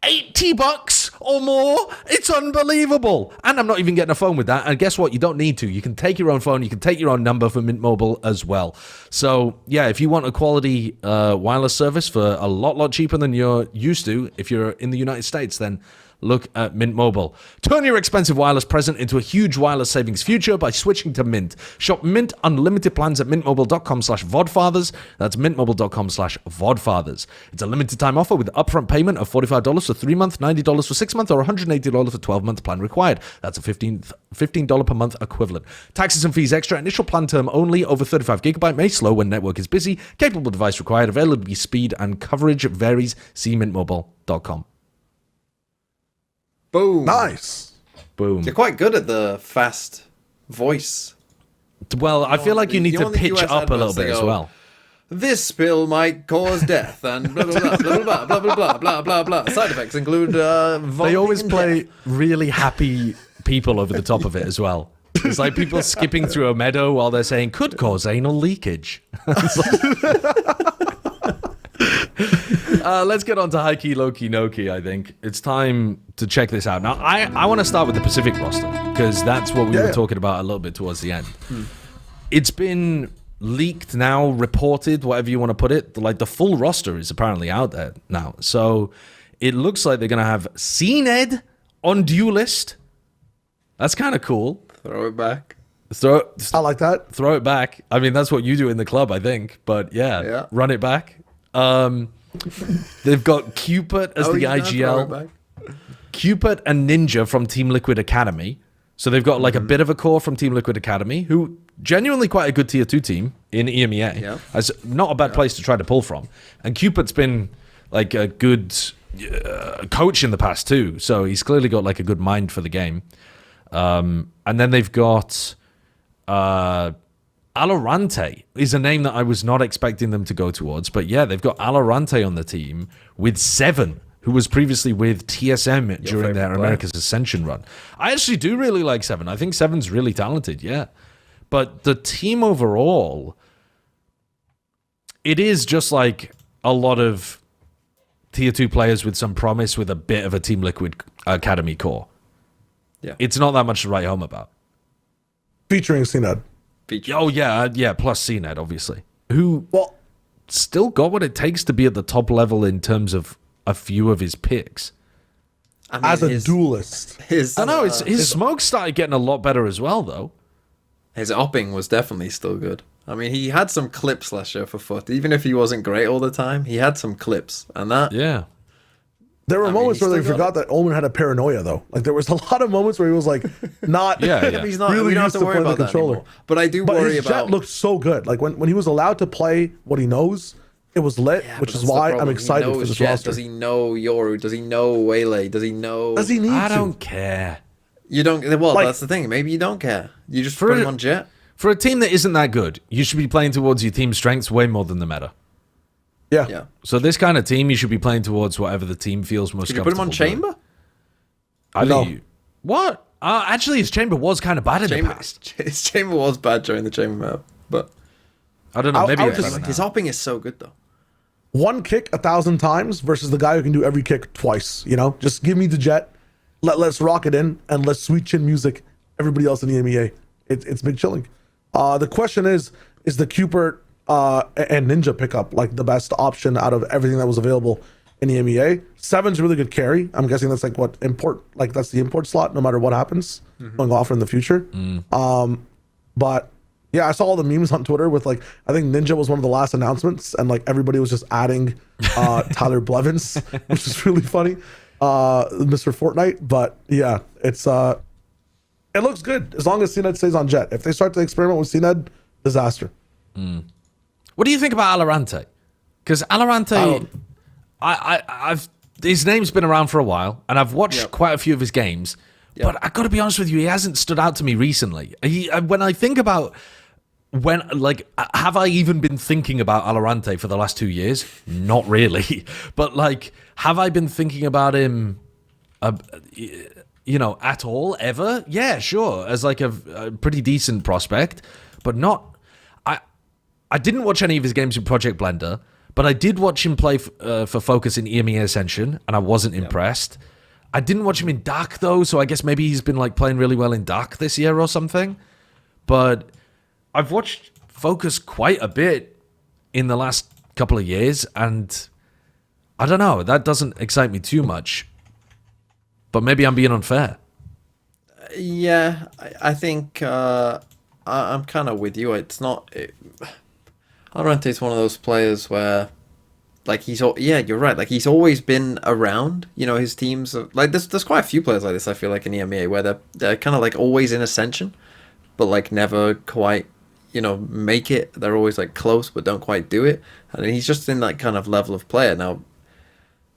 $80 or more. It's unbelievable. And I'm not even getting a phone with that. And guess what? You don't need to. You can take your own phone. You can take your own number for Mint Mobile as well. So, yeah, if you want a quality wireless service for a lot cheaper than you're used to, if you're in the United States, then look at Mint Mobile. Turn your expensive wireless present into a huge wireless savings future by switching to Mint. Shop Mint unlimited plans at mintmobile.com/vodfathers. That's mintmobile.com/vodfathers. It's a limited time offer with upfront payment of $45 for 3 months, $90 for 6 months, or $180 for 12-month plan required. That's a $15 per month equivalent. Taxes and fees extra. Initial plan term only. Over 35 gigabyte. May slow when network is busy. Capable device required. Availability, speed, and coverage varies. See mintmobile.com. Boom. Nice. Boom. You're quite good at the fast voice. Well, I feel like you need to pitch up a little bit as well. This spill might cause death and blah blah blah blah blah blah blah blah blah blah. Side effects include They always play really happy people over the top of it as well. It's like people skipping through a meadow while they're saying could cause anal leakage. Let's get on to high key, low key, no key. I think it's time to check this out. Now, I want to start with the Pacific roster because that's what we were talking about a little bit towards the end. It's been leaked now, reported, whatever you want to put it. Like the full roster is apparently out there now. So it looks like they're going to have CNED on Duelist. That's kind of cool. Throw it back. I like that. Throw it back. I mean, that's what you do in the club, I think. But yeah. Run it back. They've got Cupid as the IGL. Cupid and Ninja from Team Liquid Academy. So they've got like a bit of a core from Team Liquid Academy, who genuinely quite a good tier 2 team in EMEA. Yeah. As not a bad place to try to pull from. And Cupid's been like a good coach in the past too. So he's clearly got like a good mind for the game. And then they've got Alorante is a name that I was not expecting them to go towards. But yeah, they've got Alorante on the team with Seven, who was previously with TSM during their America's Ascension run. I actually do really like Seven. I think Seven's really talented, yeah. But the team overall, it is just like a lot of tier 2 players with some promise with a bit of a Team Liquid Academy core. Yeah. It's not that much to write home about. Featuring CNED. Oh, yeah, plus CNED, obviously. Who still got what it takes to be at the top level in terms of a few of his picks. I mean, as a duelist. I know, his smoke started getting a lot better as well, though. His opping was definitely still good. I mean, he had some clips last year for FUT. Even if he wasn't great all the time, he had some clips. And that... Yeah. There were moments where they forgot that Omen had a paranoia, though. Like, there was a lot of moments where he was, like, not... He's not really we don't have to worry about the controller. Anymore. But I do worry his about... Jet looked so good. Like, when he was allowed to play what he knows... It was lit, which is why I'm excited for this roster. Does he know Yoru? Does he know Waylay? Does he know... Does he need I don't care. You don't... Well, like, that's the thing. Maybe you don't care. You just put him on Jet. For a team that isn't that good, you should be playing towards your team's strengths way more than the meta. Yeah. So this kind of team, you should be playing towards whatever the team feels most comfortable. Could you put him on Chamber? I think what? Actually, his Chamber was kind of bad in the past. His Chamber was bad during the Chamber map, but... I don't know. Maybe his hopping is so good, though. One kick 1,000 times versus the guy who can do every kick twice, you know? Just give me the Jet, let's rock it in, and let's sweet chin music everybody else in the EMEA. It's big chilling. The question is the Cupid and Ninja pickup like the best option out of everything that was available in the EMEA? Seven's really good carry. I'm guessing that's like what import, like that's the import slot no matter what happens going off in the future. But yeah, I saw all the memes on Twitter with like, I think Ninja was one of the last announcements and like everybody was just adding Tyler Blevins, which is really funny. Mr. Fortnite. But yeah, it looks good as long as CNED stays on Jet. If they start to experiment with CNED, disaster. What do you think about Alorante? Because Alorante, his name's been around for a while, and I've watched quite a few of his games. Yep. But I got to be honest with you, he hasn't stood out to me recently. When I think about have I even been thinking about Valorant for the last 2 years? Not really. But have I been thinking about him, at all ever? Yeah, sure, as a pretty decent prospect, but not. I didn't watch any of his games in Project Blender, but I did watch him play for Focus in EMEA Ascension, and I wasn't impressed. I didn't watch him in Dark though, so I guess maybe he's been playing really well in Dark this year or something. But I've watched Focus quite a bit in the last couple of years, and I don't know, that doesn't excite me too much. But maybe I'm being unfair. Yeah, I think I'm kind of with you. It's not... Valorant is one of those players where... you're right. He's always been around. His teams are, there's quite a few players like this. I feel like in EMEA where they're kind of always in ascension, but never quite make it. They're always close, but don't quite do it. And he's just in that kind of level of player now.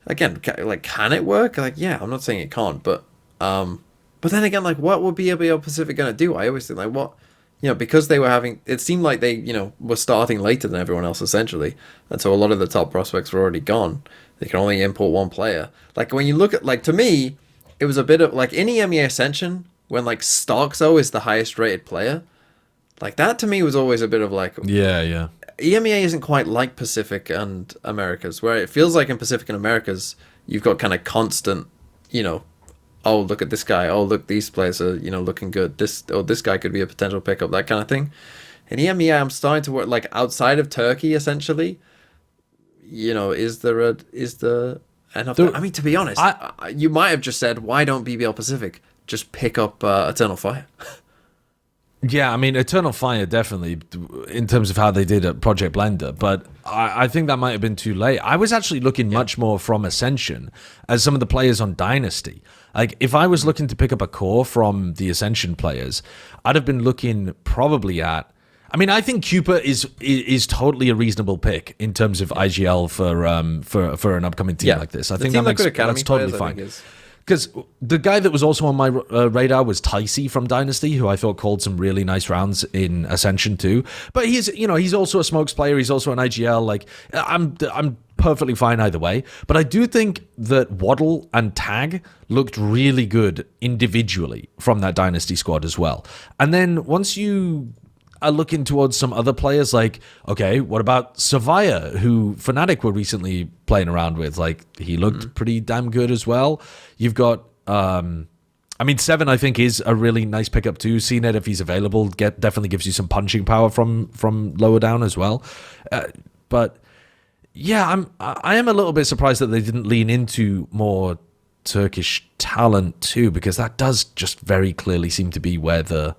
Again, can it work? Yeah, I'm not saying it can't, but then again, what would BBL Pacific gonna do? I always think what. Because they were having, it seemed like they, were starting later than everyone else, essentially. And so a lot of the top prospects were already gone. They can only import one player. When you look at, to me, it was a bit of, in EMEA Ascension, when, Starkzo is the highest rated player, that to me was always a bit of, Yeah. EMEA isn't quite like Pacific and Americas, where it feels like in Pacific and Americas, you've got kind of constant, oh, look at this guy. Oh, look, these players are, looking good. This guy could be a potential pickup, that kind of thing. In EMEA, I'm starting to work, outside of Turkey, essentially, is there enough... I mean, to be honest, you might have just said, why don't BBL Pacific just pick up Eternal Fire? Yeah, I mean, Eternal Fire, definitely, in terms of how they did at Project Blender, but I think that might have been too late. I was actually looking much more from Ascension as some of the players on Dynasty. If I was looking to pick up a core from the Ascension players, I'd have been looking probably at... I mean, I think Cooper is totally a reasonable pick in terms of IGL for an upcoming team like this. I think that's totally fine. Because the guy that was also on my radar was Ticey from Dynasty, who I thought called some really nice rounds in Ascension too. But he's also a Smokes player. He's also an IGL. I'm perfectly fine either way. But I do think that Waddle and Tag looked really good individually from that Dynasty squad as well. And then once you are looking towards some other players, okay, what about Savaya, who Fnatic were recently playing around with? He looked pretty damn good as well. You've got, Seven, I think, is a really nice pickup too. CNET, if he's available, definitely gives you some punching power from lower down as well. But yeah, I am a little bit surprised that they didn't lean into more Turkish talent too, because that does just very clearly seem to be where the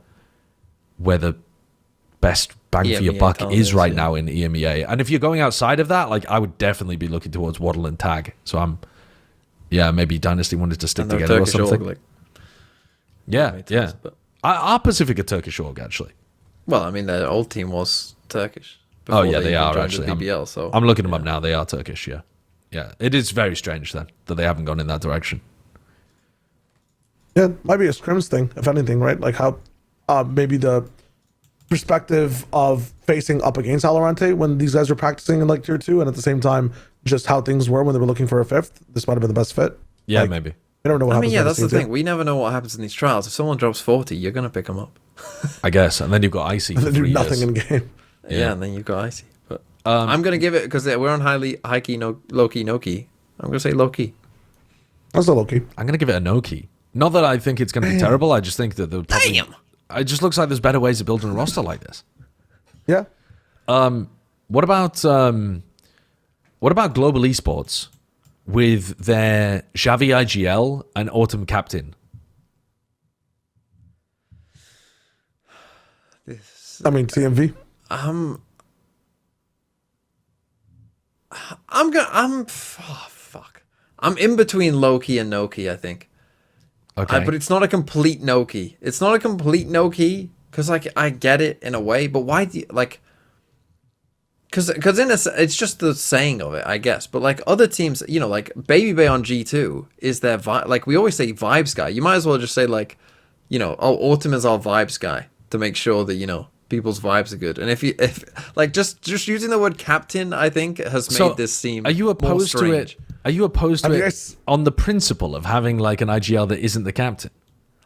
best bang for your buck is right now in EMEA. And if you're going outside of that, I would definitely be looking towards Waddle and Tag. So maybe Dynasty wanted to stick together or something. But our Pacific are Turkish org, actually. Well, I mean, their old team was Turkish. Oh yeah, they are actually. BBL, so I'm looking them up now. They are Turkish. Yeah, yeah. It is very strange then that they haven't gone in that direction. Yeah, it might be a scrims thing, if anything, right? How maybe the perspective of facing up against Valorant when these guys were practicing in tier 2, and at the same time just how things were when they were looking for a fifth. This might have been the best fit. Yeah, maybe. We don't know what happens. That's the thing. We never know what happens in these trials. If someone drops 40, you're gonna pick them up. I guess, and then you've got Icy. And then do nothing in game. Yeah, and then you've got Icy. But I'm gonna give it, because we're on high key, low key, no key. I'm gonna say low key. That's a low key. I'm gonna give it a no key. Not that I think it's gonna be terrible. I just think that the it just looks like there's better ways of building a roster like this. Yeah. What about Global Esports with their Xavi IGL and Autumn Captain? TMV. I'm in between low key and no key, I think. Okay. But it's not a complete no key. It's not a complete no key because I get it in a way, but why do you Because it's just the saying of it, I guess. But like other teams, you know, like Baby Bay on G2 is their like we always say vibes guy. You might as well just say like, you know, oh, Autumn is our vibes guy to make sure that, you know, people's vibes are good. And if like just using the word captain, I think has made this seem. Are you opposed to it? Are you opposed to it on the principle of having like an IGL that isn't the captain?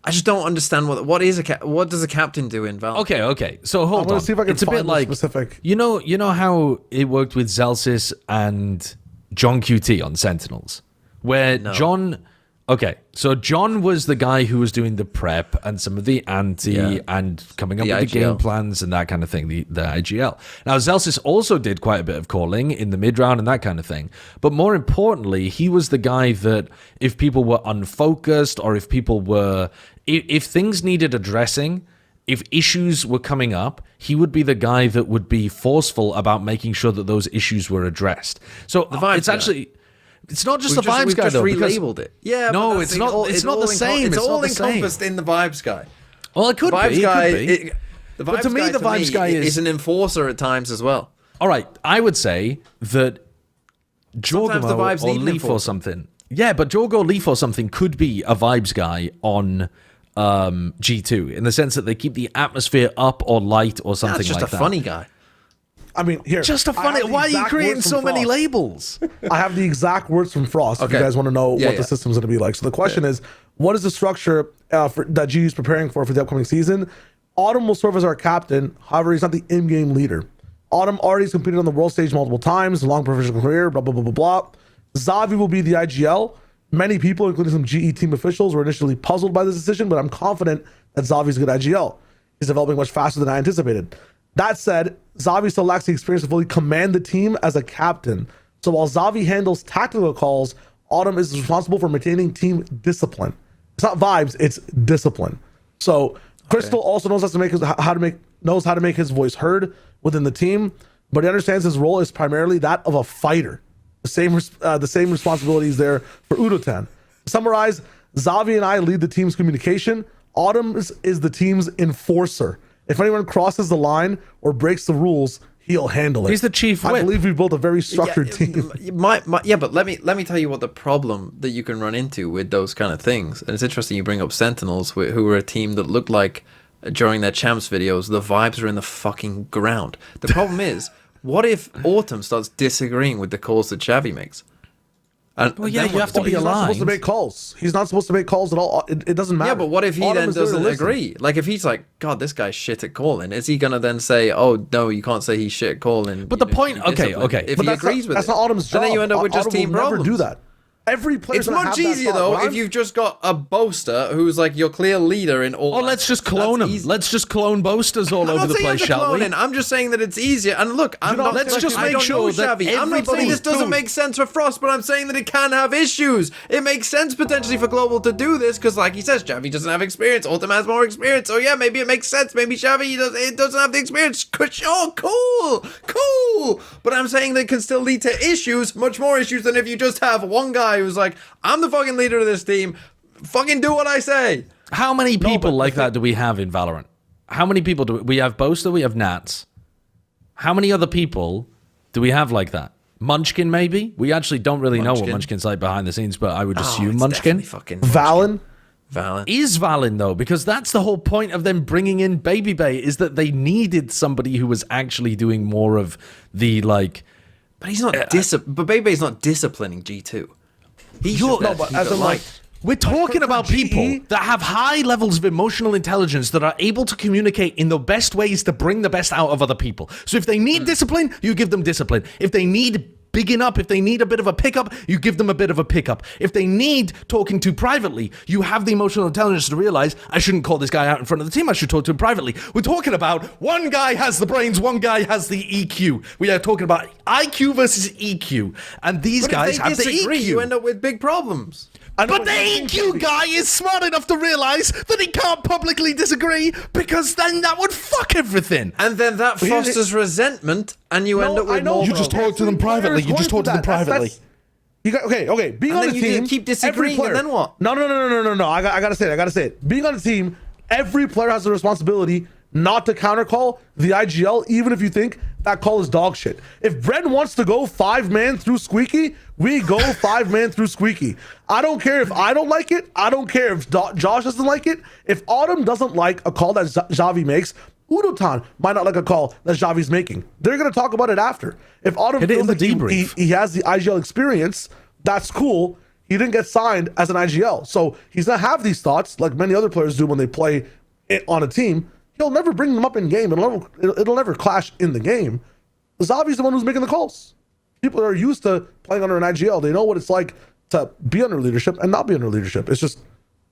I just don't understand what does a captain do in Valorant? Okay. So hold on. See if I can it's a bit like specific. You know how it worked with Zelsis and John QT on Sentinels, where John. Okay, so John was the guy who was doing the prep and some of the anti and coming up with the game plans and that kind of thing, the IGL. Now, Zelsis also did quite a bit of calling in the mid-round and that kind of thing. But more importantly, he was the guy that if people were unfocused or if people were... If things needed addressing, if issues were coming up, he would be the guy that would be forceful about making sure that those issues were addressed. So it's actually... It's not just the vibes guy, though. We've just relabeled it. Yeah, no, it's not. It's not the same. It's all not encompassed in the vibes guy. Well, it could be. But to me, the vibes guy is an enforcer at times as well. All right, I would say that Jorgo or Leaf or something. Yeah, but Jorgo or Leaf or something could be a vibes guy on G2 in the sense that they keep the atmosphere up or light or something like that. Just a funny guy. I mean, here. Just a funny. Why are you creating so many labels? I have the exact words from Frost. If you guys want to know what the system's going to be like. So the question is, what is the structure that G is preparing for the upcoming season? Autumn will serve as our captain. However, he's not the in-game leader. Autumn already has competed on the world stage multiple times, long professional career, blah, blah, blah, blah, blah. Xavi will be the IGL. Many people, including some GE team officials, were initially puzzled by this decision, but I'm confident that Xavi's a good IGL. He's developing much faster than I anticipated. That said, Xavi still lacks the experience to fully command the team as a captain. So while Xavi handles tactical calls, Autumn is responsible for maintaining team discipline. It's not vibes, it's discipline. So Crystal also knows how to make his voice heard within the team, but he understands his role is primarily that of a fighter. The same responsibilities there for Udotan. To summarize, Xavi and I lead the team's communication. Autumn is the team's enforcer. If anyone crosses the line or breaks the rules, he'll handle it. He's the chief whip. I believe we built a very structured team. But let me tell you what the problem that you can run into with those kind of things. And it's interesting you bring up Sentinels, who were a team that looked like during their champs videos, the vibes are in the fucking ground. The problem is, what if Autumn starts disagreeing with the calls that Xavi makes? And well, yeah, you have to be aligned. He's not supposed to make calls. He's not supposed to make calls at all. It doesn't matter. Yeah, but what if he then doesn't agree? Like, if he's like, God, this guy's shit at calling, is he going to then say, oh, no, you can't say he's shit at calling? But the point, okay. If he agrees with it. That's not Autumn's job. And then you end up with just team problems. Never do that. Every player. It's much easier though if you've just got a boaster who's like your clear leader in all. Oh, let's just clone him. Let's just clone boasters all over the place, shall we? I'm just saying that it's easier. And look, let's just make sure that I'm not saying this doesn't make sense for Frost, but I'm saying that it can have issues. It makes sense potentially for Global to do this because, like he says, Xavi doesn't have experience. Autumn has more experience. So yeah, maybe it makes sense. Maybe Xavi doesn't have the experience. Sure, cool. But I'm saying that it can still lead to issues, much more issues than if you just have one guy who's like, I'm the fucking leader of this team. Fucking do what I say. How many people like that do we have in Valorant? How many people do we have? Boaster, we have Nats. How many other people do we have like that? Munchkin, maybe? We actually don't really know what Munchkin's like behind the scenes, but I would assume Munchkin. Valen? Is Valen, though, because that's the whole point of them bringing in Baby Bay, is that they needed somebody who was actually doing more of the, like... But he's not but Baby Bay's not disciplining G2. We're talking about people that have high levels of emotional intelligence that are able to communicate in the best ways to bring the best out of other people. So if they need discipline, you give them discipline. If they need bigging up, if they need a bit of a pickup, you give them a bit of a pickup. If they need talking to privately, you have the emotional intelligence to realize, I shouldn't call this guy out in front of the team, I should talk to him privately. We're talking about one guy has the brains, one guy has the EQ. We are talking about IQ versus EQ. And these guys have the EQ. You end up with big problems. But the EQ guy is smart enough to realize that he can't publicly disagree because then that would fuck everything. And then that fosters resentment and you end up with more. You just talk to them privately. Okay. Being on the team, keep disagreeing, and then what? No. I gotta say it. Being on a team, every player has the responsibility not to countercall the IGL, even if you think that call is dog shit. If Bren wants to go 5-man through Squeaky, we go 5-man through Squeaky. I don't care if I don't like it. I don't care if Josh doesn't like it. If Autumn doesn't like a call that Xavi makes, Udotan might not like a call that Xavi's making. They're going to talk about it after. If Autumn feels like he has the IGL experience, that's cool. He didn't get signed as an IGL. So he's going to have these thoughts like many other players do when they play on a team. He'll never bring them up in game. It'll never clash in the game. Xavi's the one who's making the calls. People are used to playing under an IGL. They know what it's like to be under leadership and not be under leadership. It's just,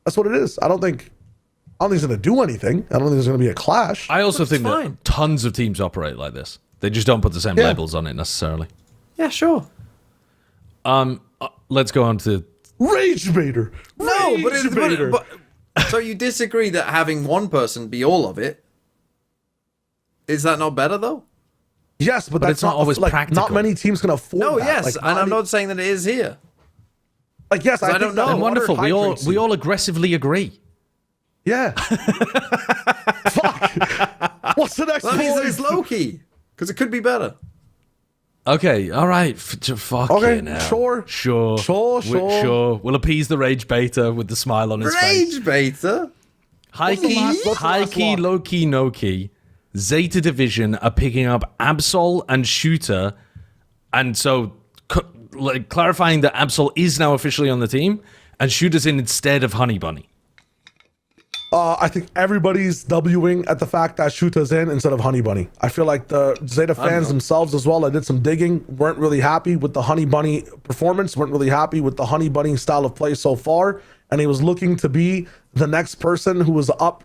that's what it is. I don't think it's going to do anything. I don't think there's going to be a clash. I also think that tons of teams operate like this. They just don't put the same labels on it necessarily. Yeah, sure. Let's go on to Rage Baiter. But so you disagree that having one person be all of it, is that not better though? Yes, but that's it's not always practical. Not many teams can afford that. Yes, like, and I'm not saying that it is here. Like, yes, I don't know. And wonderful. We all aggressively agree. Yeah. Fuck. What's the next That means that point? it's low key because it could be better. Okay, all right. Fuck Okay, now. Sure. We'll appease the rage beta with the smile on his face. Rage beta. High key, low key, no key. Zeta Division are picking up Absol and SyouTa, and so clarifying that Absol is now officially on the team, and SyouTa's in instead of Honey Bunny. I think everybody's Wing at the fact that SyouTa's in instead of Honey Bunny. I feel like the Zeta fans themselves as well, I did some digging, weren't really happy with the Honey Bunny performance, weren't really happy with the Honey Bunny style of play so far, and he was looking to be the next person who was up.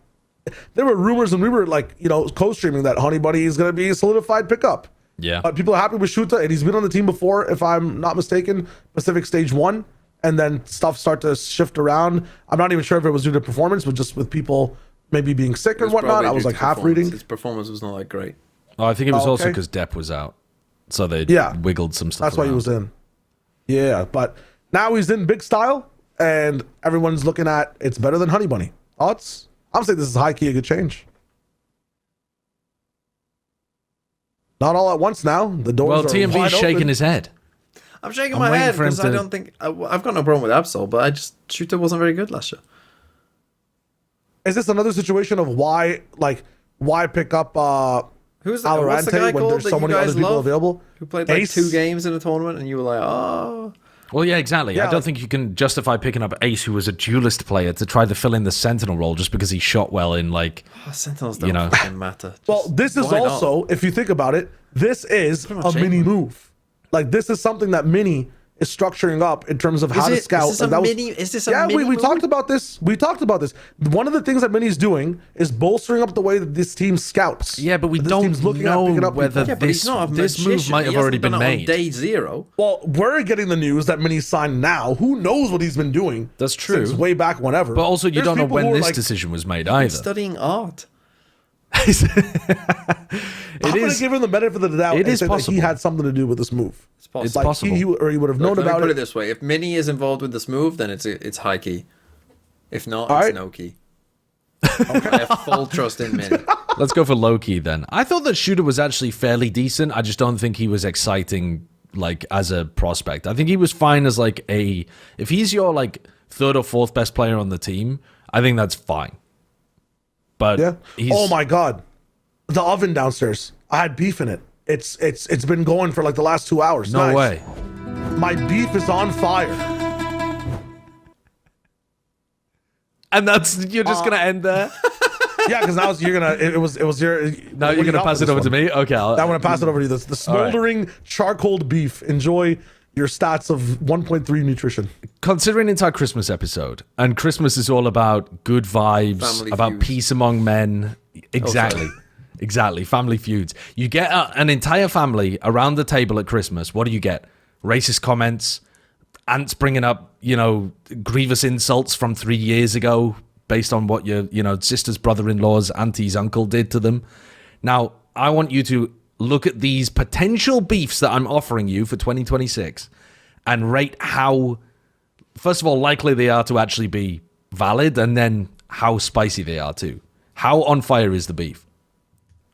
There were rumors, and we were like, co-streaming that Honey Bunny is going to be a solidified pickup. Yeah. But people are happy with SyouTa, and he's been on the team before, if I'm not mistaken, Pacific Stage 1. And then stuff start to shift around. I'm not even sure if it was due to performance, but just with people maybe being sick or whatnot. I was like half reading. His performance was not that great. Oh, I think it was also because Depp was out. So they wiggled some stuff That's why he was in. Yeah, but now he's in big style, and everyone's looking at it's better than Honey Bunny. Thoughts? I'm saying this is high-key a good change. Not all at once now. The doors are TMV's shaking his head. I'm shaking my head because I don't think I've got no problem with Absol, but SyouTa wasn't very good last year. Is this another situation of why pick up who's the guy when there's so many other people available? Who played like 2 games in a tournament, and you were like, oh. Well, yeah, exactly. I don't think you can justify picking up Ace, who was a duelist player, to try to fill in the Sentinel role just because he shot well in Sentinels don't fucking matter. Well, this is also, if you think about it, this is a mini move. Like, this is something that Mini is structuring up in terms of how to scout. Is this a mini we talked about this. We talked about this. One of the things that Mini's doing is bolstering up the way that this team scouts. Yeah, but we don't know whether this move might have already been made. On day 0. Well, we're getting the news that Mini's signed now. Who knows what he's been doing? That's true. Since way back whenever. But also, you don't know when this decision was made either. Studying art. I'm going to give him the benefit of the doubt. It is say possible. That he had something to do with this move. It's possible. He would have known about it. Put it this way: if Mini is involved with this move, then it's high key. If not, it's no key. Okay. I have full trust in Mini. Let's go for low key then. I thought that SyouTa was actually fairly decent. I just don't think he was exciting as a prospect. I think he was fine as if he's your 3rd or 4th best player on the team, I think that's fine. But oh my god, the oven downstairs, I had beef in it. It's been going for the last 2 hours. No way. My beef is on fire. And you're just gonna end there. Yeah, because now you're gonna. It was your. Now you're gonna pass it over to me. Okay, I'm gonna pass it over to you. The smoldering charcoal beef. Enjoy your stats of 1.3 nutrition. Considering it's our Christmas episode, and Christmas is all about good vibes, family about feuds. Peace among men. Exactly. Exactly. Family feuds. You get an entire family around the table at Christmas. What do you get? Racist comments, aunts bringing up, grievous insults from 3 years ago based on what your, sister's brother-in-law's auntie's uncle did to them. Now, I want you to look at these potential beefs that I'm offering you for 2026 and rate how, first of all, likely they are to actually be valid, and then how spicy they are too. How on fire is the beef?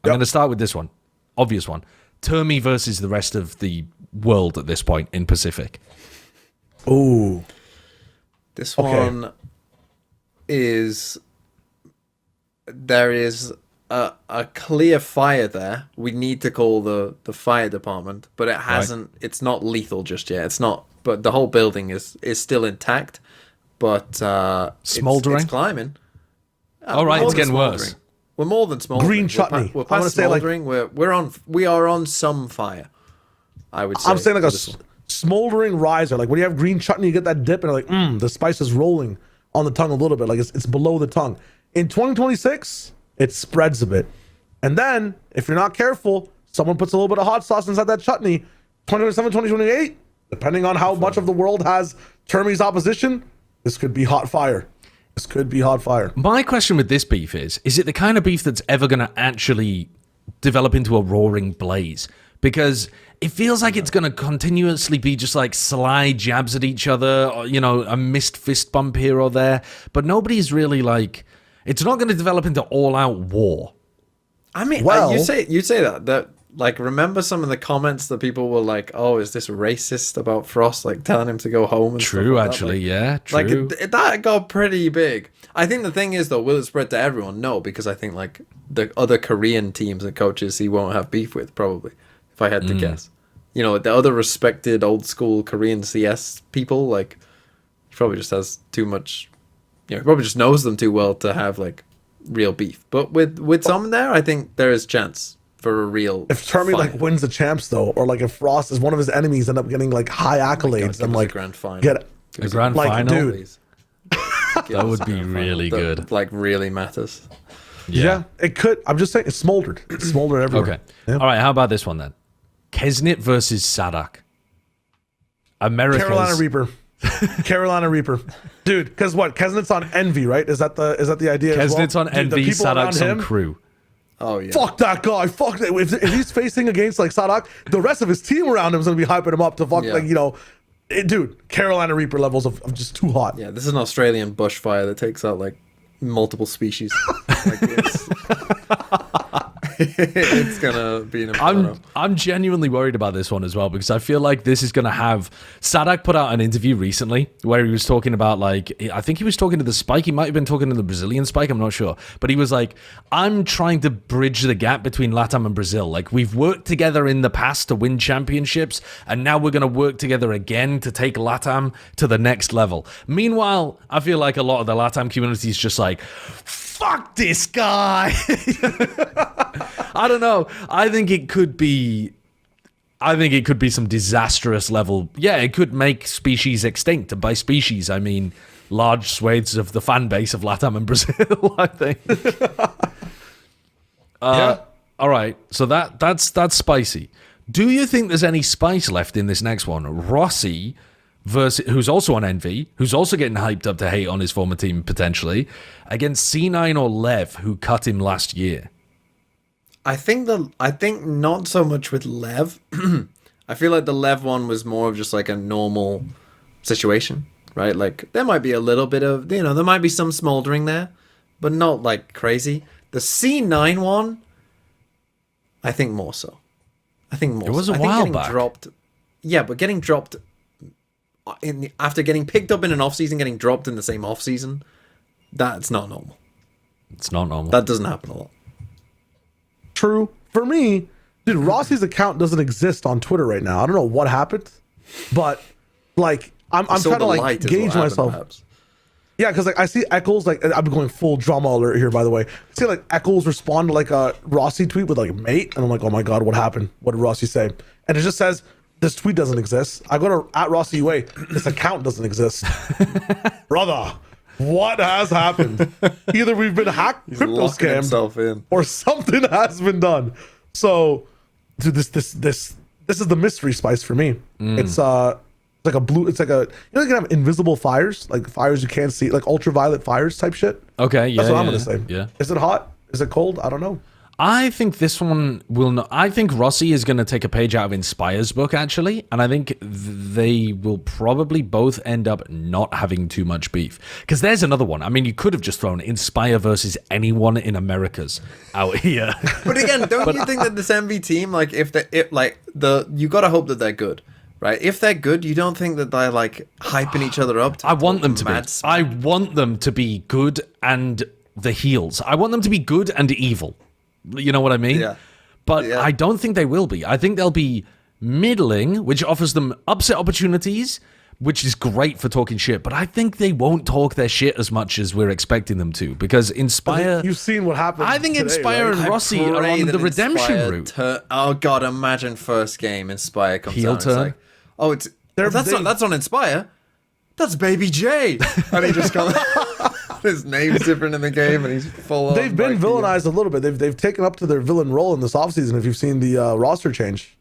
I'm going to start with this one. Obvious one. Termi versus the rest of the world at this point in Pacific. Ooh. This one is... There is a clear fire there. We need to call the fire department, but it hasn't... Right. It's not lethal just yet. It's not... But the whole building is still intact, but... smoldering? It's climbing. All right, it's getting worse. We're more than smoldering. Green chutney. We're past smoldering. We are on some fire, I would say. I'm saying like a smoldering riser. Like when you have green chutney, you get that dip and like, the spice is rolling on the tongue a little bit. Like it's below the tongue. In 2026, it spreads a bit. And then, if you're not careful, someone puts a little bit of hot sauce inside that chutney. 2027, 2028, depending on how much of the world has Termi's opposition, this could be hot fire. This could be hot fire. My question with this beef is it the kind of beef that's ever going to actually develop into a roaring blaze? Because it feels like it's going to continuously be just like sly jabs at each other, or, you know, a missed fist bump here or there. But nobody's really like, it's not going to develop into all-out war. I mean, you say that like, remember some of the comments that people were like, oh, is this racist about Frost, like telling him to go home? And true, like actually, that? Like, true. Like, that got pretty big. I think the thing is, though, will it spread to everyone? No, because I think, like, the other Korean teams and coaches he won't have beef with, probably, if I had to guess. You know, the other respected old-school Korean CS people, like, he probably just has too much... You know, he probably just knows them too well to have, like, real beef. But with some there, I think there is chance for a real... If Termi like wins the champs though, or like if Frost is one of his enemies, end up getting like high accolades and like a grand final. Get a grand final, dude. That would be really good. Like really matters. Yeah, it could. I'm just saying it's smoldered. It's smoldered everywhere. Okay. Yeah. All right. How about this one then? Kesnit versus Sadak. Carolina Reaper. Carolina Reaper, dude. Because what? Kesnit's on Envy, right? Is that the idea? Kesnit's on Envy. Sadak's on Crew. Oh yeah. Fuck that guy. Fuck that. If he's facing against like Sadak, the rest of his team around him is gonna be hyping him up to fuck like, you know, dude. Carolina Reaper levels of just too hot. Yeah, this is an Australian bushfire that takes out like multiple species. Like, it's gonna be an I'm genuinely worried about this one as well, because I feel like this is gonna have... Sadak put out an interview recently where he was talking about, like, I think he was talking to the Spike, he might have been talking to the Brazilian Spike, I'm not sure, but he was like, I'm trying to bridge the gap between LATAM and Brazil. Like, we've worked together in the past to win championships, and now we're gonna work together again to take LATAM to the next level. Meanwhile, I feel like a lot of the LATAM community is just like, fuck this guy. I don't know. I think it could be some disastrous level. Yeah, it could make species extinct. And by species, I mean large swathes of the fan base of LATAM and Brazil, I think. Yeah. All right. So that's spicy. Do you think there's any spice left in this next one? Rossi versus, who's also on Envy, who's also getting hyped up to hate on his former team potentially, against C9 or Lev, who cut him last year. I think not so much with Lev. I feel like the Lev one was more of just like a normal situation, right? Like there might be a little bit of, you know, there might be some smoldering there, but not like crazy. The C9 one, I think more so. It was a while back. Yeah, but getting dropped after getting picked up in an off-season, getting dropped in the same off-season, that's not normal. It's not normal. That doesn't happen a lot. True. For me, dude, Rossi's account doesn't exist on Twitter right now. I don't know what happened, but like I'm trying to like gauge myself. Perhaps. Yeah, because like I see Eccles, like I'm going full drama alert here, by the way. I see like Eccles respond to like a Rossi tweet with like mate, and I'm like, oh my god, what happened? What did Rossi say? And it just says this tweet doesn't exist. I go to @RossiUA, this account doesn't exist. Brother, what has happened? Either we've been hacked, crypto scammed, or something has been done. So, dude, this is the mystery spice for me. It's like a blue. It's like a, you know, you can have invisible fires, like fires you can't see, like ultraviolet fires type shit. Okay, yeah, that's what I'm gonna say. Yeah, is it hot? Is it cold? I don't know. I think this one will not. I think Rossi is going to take a page out of Inspire's book, actually, and I think they will probably both end up not having too much beef. Because there's another one. I mean, you could have just thrown Inspire versus anyone in Americas out here. But again, don't you think that this MV team, like, you got to hope that they're good, right? If they're good, you don't think that they're like hyping each other up? I want them to be. I want them to be good and the heels. I want them to be good and evil. You know what I mean? Yeah. But I don't think they will be. I think they'll be middling, which offers them upset opportunities, which is great for talking shit. But I think they won't talk their shit as much as we're expecting them to, because Inspire... You've seen what happened. I think today, Inspire right? and Rossi are on the redemption route. Oh god, imagine first game Inspire comes Heel out. turn. It's like, that's not Inspire. That's Baby J. And he just comes... His name's different in the game, and he's full on. They've been villainized a little bit. They've taken up to their villain role in this offseason. If you've seen the roster change,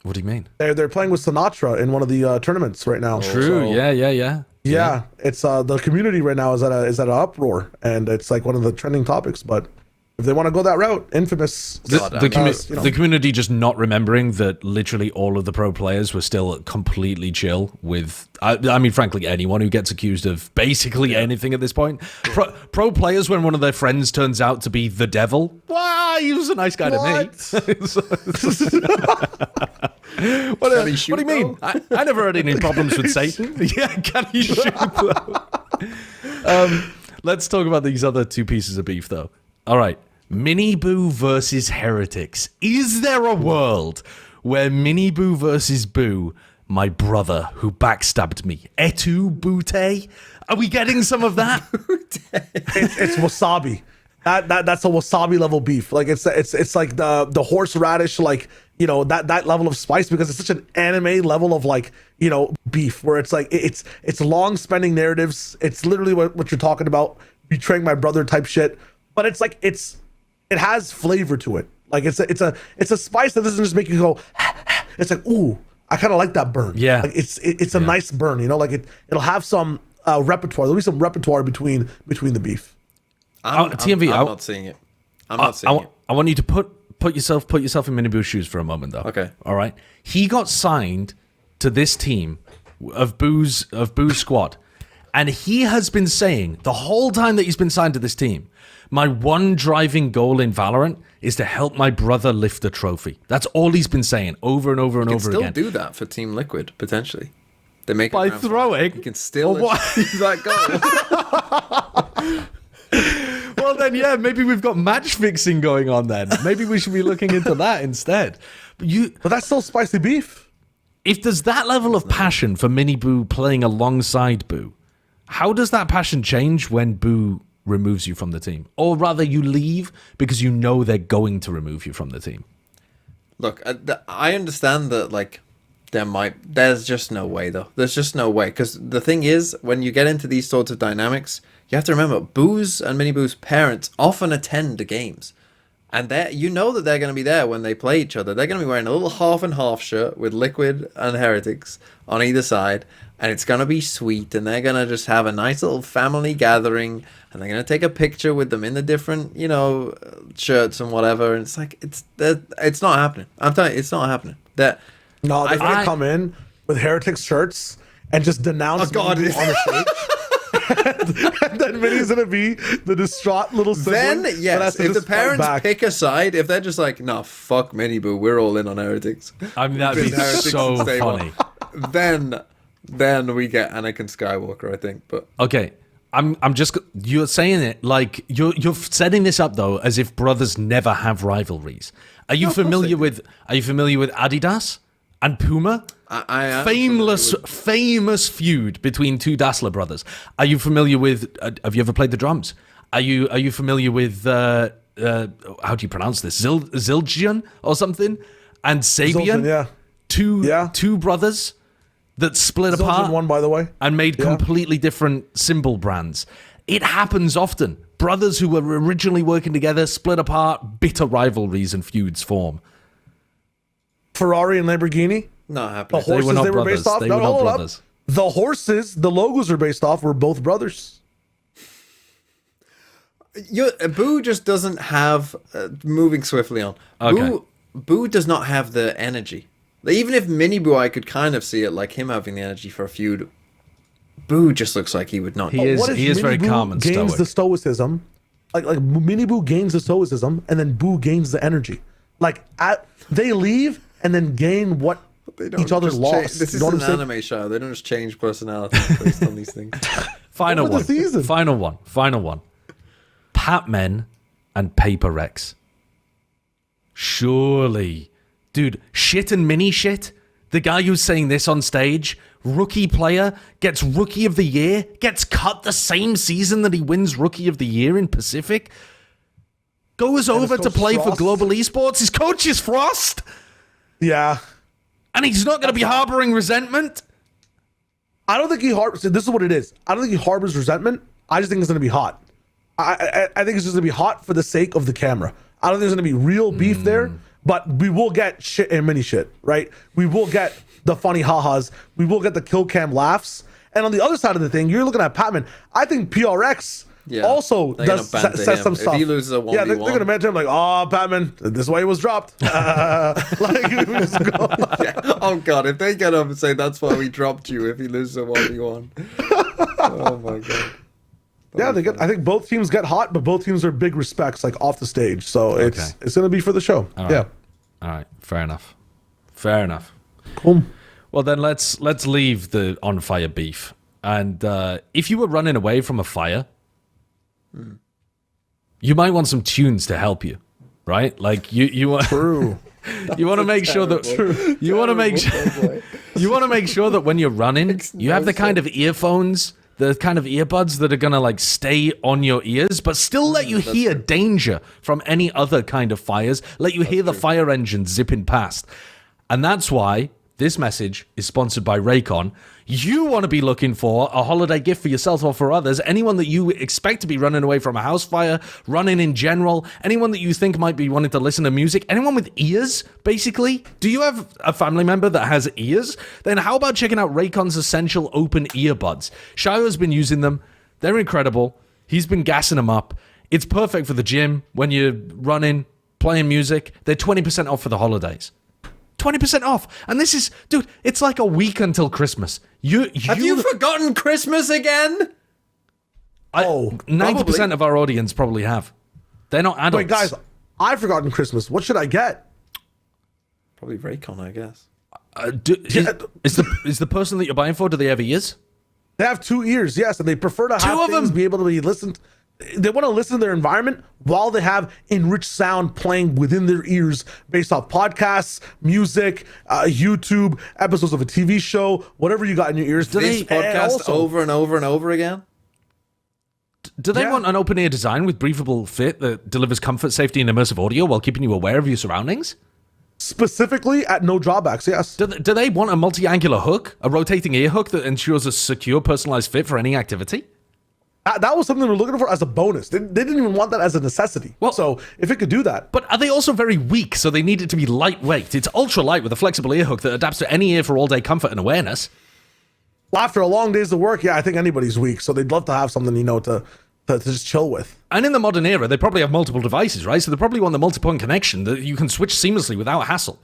what do you mean? They're playing with Sinatra in one of the tournaments right now. True. So, yeah. It's the community right now is at an uproar, and it's like one of the trending topics. But if they want to go that route, infamous. The community just not remembering that literally all of the pro players were still completely chill with, I mean, frankly, anyone who gets accused of basically anything at this point. Pro players, when one of their friends turns out to be the devil, well, he was a nice guy to me. What do you mean? I never had any problems with Satan. Yeah, can he shoot though? Let's talk about these other two pieces of beef, though. All right, MiniBoo versus Heretics. Is there a world where MiniBoo versus Boo, my brother who backstabbed me, Etu Bute? Are we getting some of that? It's wasabi. That's a wasabi level beef. Like it's like the horseradish, like, you know, that level of spice, because it's such an anime level of, like, you know, beef, where it's like it's long spending narratives. It's literally what you're talking about, betraying my brother type shit. But it's like it has flavor to it. Like it's a spice that doesn't just make you go. It's like, ooh, I kind of like that burn. Yeah, like it's a nice burn. You know, like it'll have some repertoire. There'll be some repertoire between the beef. TMV, I'm not seeing it. I'm not seeing it. I want you to put yourself in MiniBoo's shoes for a moment, though. Okay. All right. He got signed to this team of Boo's squad, and he has been saying the whole time that he's been signed to this team, my one driving goal in Valorant is to help my brother lift a trophy. That's all he's been saying over and over and over again. You can still do that for Team Liquid, potentially. They make by throwing. You can still achieve that goal. Well, then, yeah, maybe we've got match fixing going on then. Maybe we should be looking into that instead. But that's still spicy beef. If there's that level of passion for MiniBoo playing alongside Boo, how does that passion change when Boo removes you from the team? Or rather, you leave because you know they're going to remove you from the team? Look, I understand that, like, there's just no way, though. There's just no way. Because the thing is, when you get into these sorts of dynamics, you have to remember, Boo's and MiniBoo's parents often attend the games. And you know that they're going to be there when they play each other. They're going to be wearing a little half and half shirt with Liquid and Heretics on either side. And it's going to be sweet. And they're going to just have a nice little family gathering. And they're going to take a picture with them in the different, you know, shirts and whatever. And it's like, it's not happening. I'm telling you, it's not happening. They're going to come in with Heretics shirts and just denounce MiniBoo on the stage. And then Minnie's gonna be the distraught little sibling. Then yes, if the parents pick a side, if they're just like, "No, fuck MiniBoo, we're all in on Heretics." I mean, that'd be so funny. Then we get Anakin Skywalker, I think. But okay, you're saying it like you're setting this up though as if brothers never have rivalries. Are you familiar with Adidas and Puma? I am famous feud between two Dassler brothers. Are you familiar with? Have you ever played the drums? Are you familiar with? How do you pronounce this? Zildjian or something? And Sabian, two brothers that split apart. One, by the way, and made completely different symbol brands. It happens often. Brothers who were originally working together split apart. Bitter rivalries and feuds form. Ferrari and Lamborghini. Not happening. The horses they were based off. They were not brothers. The horses, the logos are based off, were both brothers. Boo just doesn't have moving swiftly on. Okay. Boo does not have the energy. Like, even if MiniBoo, I could kind of see it like him having the energy for a feud. Boo just looks like he would not. He is very calm and gains stoic. the stoicism, like MiniBoo gains the stoicism, and then Boo gains the energy. Like they leave and then gain what each other lost. This is an anime show. They don't just change personality based on these things. Final one. Final one. Final one. Patmen and Paper Rex. Surely. Dude, shit and mini shit. The guy who's saying this on stage, rookie player, gets rookie of the year, gets cut the same season that he wins rookie of the year in Pacific, goes over to play for Global Esports. His coach is Frost. Yeah. And he's not going to be harboring resentment. I don't think he harbors. This is what it is. I don't think he harbors resentment. I just think it's going to be hot. I think it's just going to be hot for the sake of the camera. I don't think there's going to be real beef there, but we will get shit and mini shit, right? We will get the funny ha-has. We will get the kill cam laughs. And on the other side of the thing, you're looking at Patman. I think PRX also says some stuff. If he loses a 1v1. Yeah, they're going to mention him like, oh, Patman, this is why he was dropped. Like, just go. Oh, God, if they get up and say that's why we dropped you if he loses a 1v1. Oh, my God. Yeah, I think both teams get hot, but both teams are big respects, like off the stage. So it's going to be for the show. All right. Yeah. All right. Fair enough. Fair enough. Cool. Well, then let's leave the on fire beef. And if you were running away from a fire, you might want some tunes to help you, right? Like you want. True. You want to make sure that you want to make sure you want to make sure that when you're running, you have the kind of earphones. The kind of earbuds that are going to like stay on your ears, but still let you hear danger from any other kind of fires, let you hear the fire engine zipping past. And that's why this message is sponsored by Raycon. You want to be looking for a holiday gift for yourself or for others, anyone that you expect to be running away from a house fire, running in general, anyone that you think might be wanting to listen to music, anyone with ears, basically. Do you have a family member that has ears? Then how about checking out Raycon's Essential Open Earbuds? SyouTa's been using them. They're incredible. He's been gassing them up. It's perfect for the gym, when you're running, playing music. They're 20% off for the holidays. 20% off. And this is, dude, it's like a week until Christmas. Have you forgotten Christmas again? 90% of our audience probably have. They're not adults. Wait, guys, I've forgotten Christmas. What should I get? Probably Raycon, I guess. Is the person that you're buying for, do they have ears? They have 2 ears, yes, and they prefer to have things be able to be listened. They want to listen to their environment while they have enriched sound playing within their ears based off podcasts, music, YouTube, episodes of a TV show, whatever you got in your ears. This podcast over and over and over again? Do they want an open ear design with breathable fit that delivers comfort, safety, and immersive audio while keeping you aware of your surroundings? Specifically at no drawbacks, yes. Do they want a multi-angular hook, a rotating ear hook that ensures a secure, personalized fit for any activity? That was something they were looking for as a bonus. They didn't even want that as a necessity. Well, so if it could do that. But are they also very weak, so they need it to be lightweight? It's ultra light with a flexible ear hook that adapts to any ear for all-day comfort and awareness. Well, after a long days of work, yeah, I think anybody's weak. So they'd love to have something, to just chill with. And in the modern era, they probably have multiple devices, right? So they probably want the multi-point connection that you can switch seamlessly without hassle.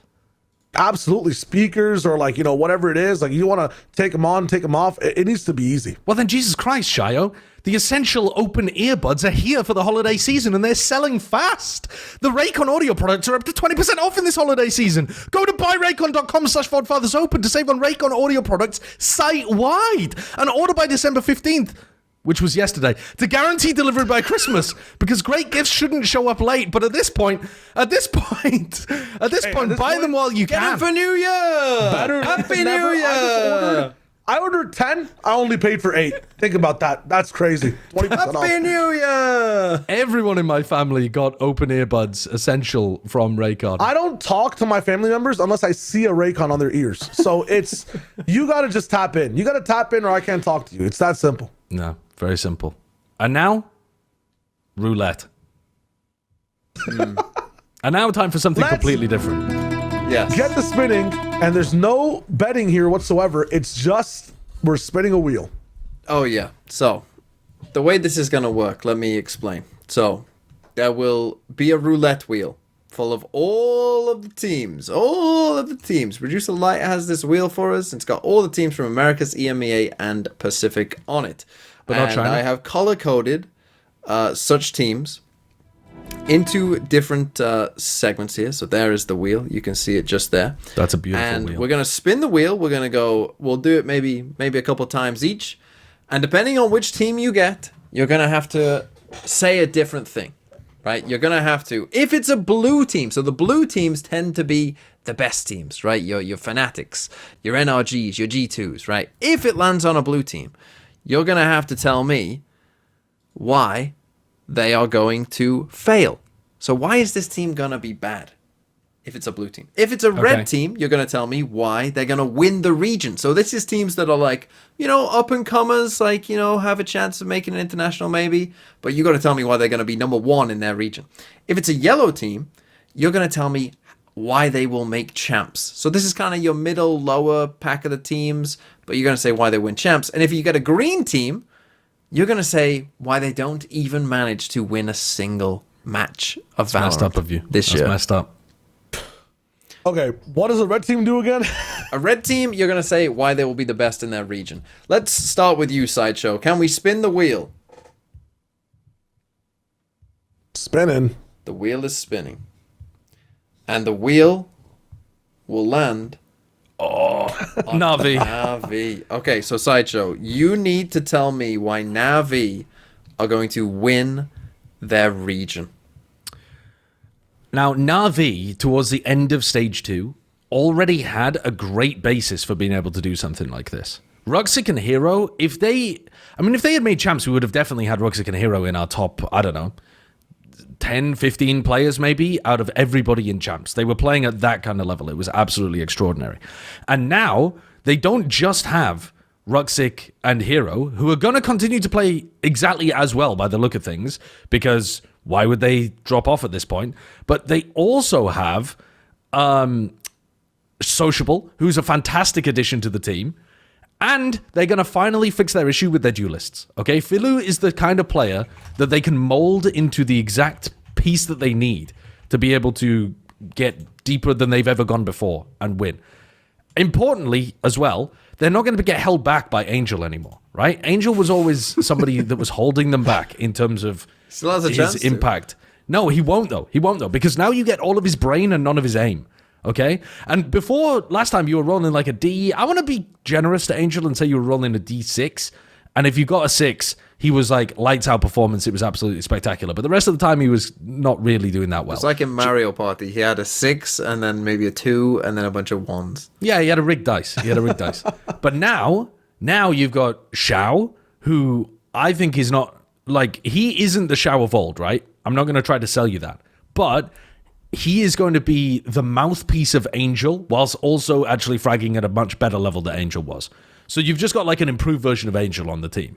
Absolutely. Speakers or whatever it is. Like you want to take them on, take them off. It needs to be easy. Well, then Jesus Christ, Shio. The Essential Open Earbuds are here for the holiday season and they're selling fast. The Raycon audio products are up to 20% off in this holiday season. Go to buyraycon.com/VodfatherSopen to save on Raycon audio products site-wide and order by December 15th. Which was yesterday, to guarantee delivery by Christmas, because great gifts shouldn't show up late. But at this point, buy them while you can. Get them for New Year. Happy New Year. I ordered 10. I only paid for 8. Think about that. That's crazy. 20% off. Happy New Year. Everyone in my family got open earbuds essential from Raycon. I don't talk to my family members unless I see a Raycon on their ears. So it's, you got to just tap in. You got to tap in or I can't talk to you. It's that simple. No, very simple. And now, roulette. And now time for something completely different. Yes. Get the spinning, and there's no betting here whatsoever. It's just we're spinning a wheel. Oh, yeah. So, the way this is going to work, let me explain. So there will be a roulette wheel full of all of the teams. All of the teams. Producer Light has this wheel for us. It's got all the teams from Americas, EMEA, and Pacific on it. But not and China. I have color-coded such teams into different segments here. So there is the wheel. You can see it just there. That's a beautiful and wheel. We're going to spin the wheel. We're going to go, we'll do it maybe a couple times each. And depending on which team you get, you're going to have to say a different thing, right? You're going to have to, if it's a blue team, so the blue teams tend to be the best teams, right? Your Fanatics, your NRGs, your G2s, right? If it lands on a blue team, you're going to have to tell me why they are going to fail. So why is this team going to be bad if it's a blue team? If it's a red team, you're going to tell me why they're going to win the region. So this is teams that are like, up and comers, like, have a chance of making an international maybe, but you got to tell me why they're going to be number one in their region. If it's a yellow team, you're going to tell me why they will make champs. So this is kind of your middle, lower pack of the teams, but you're going to say why they win champs. And if you get a green team, you're going to say why they don't even manage to win a single match of Valorant Messed up of you. this year. That's messed up. Okay, what does a red team do again? A red team, you're going to say why they will be the best in their region. Let's start with you, Sideshow. Can we spin the wheel? Spinning. The wheel is spinning. And the wheel will land on Na'Vi. Na'Vi. Okay, so Sideshow, you need to tell me why Na'Vi are going to win their region. Now, Na'Vi, towards the end of Stage 2, already had a great basis for being able to do something like this. Ruxic and Hero, if they had made champs, we would have definitely had Ruxic and Hero in our top, 10, 15 players maybe, out of everybody in champs. They were playing at that kind of level. It was absolutely extraordinary. And now, they don't just have Ruxic and Hero, who are going to continue to play exactly as well by the look of things, because why would they drop off at this point? But they also have Sociable, who's a fantastic addition to the team, and they're going to finally fix their issue with their duelists. Okay, Filu is the kind of player that they can mold into the exact piece that they need to be able to get deeper than they've ever gone before and win. Importantly, as well, they're not going to get held back by Angel anymore, right? Angel was always somebody that was holding them back in terms of Still has a his chance impact. No, he won't though. He won't though, because now you get all of his brain and none of his aim. Okay? And before, last time you were rolling like a D. I want to be generous to Angel and say you were rolling a D6. And if you got a 6, he was like lights out performance. It was absolutely spectacular. But the rest of the time, he was not really doing that well. It's like in Mario Party. He had a 6 and then maybe a 2 and then a bunch of 1s. Yeah, he had a rigged dice. But now you've got Xiao, who I think is not, like, he isn't the Xiao of old, right? I'm not going to try to sell you that. But he is going to be the mouthpiece of Angel, whilst also actually fragging at a much better level than Angel was. So you've just got like an improved version of Angel on the team,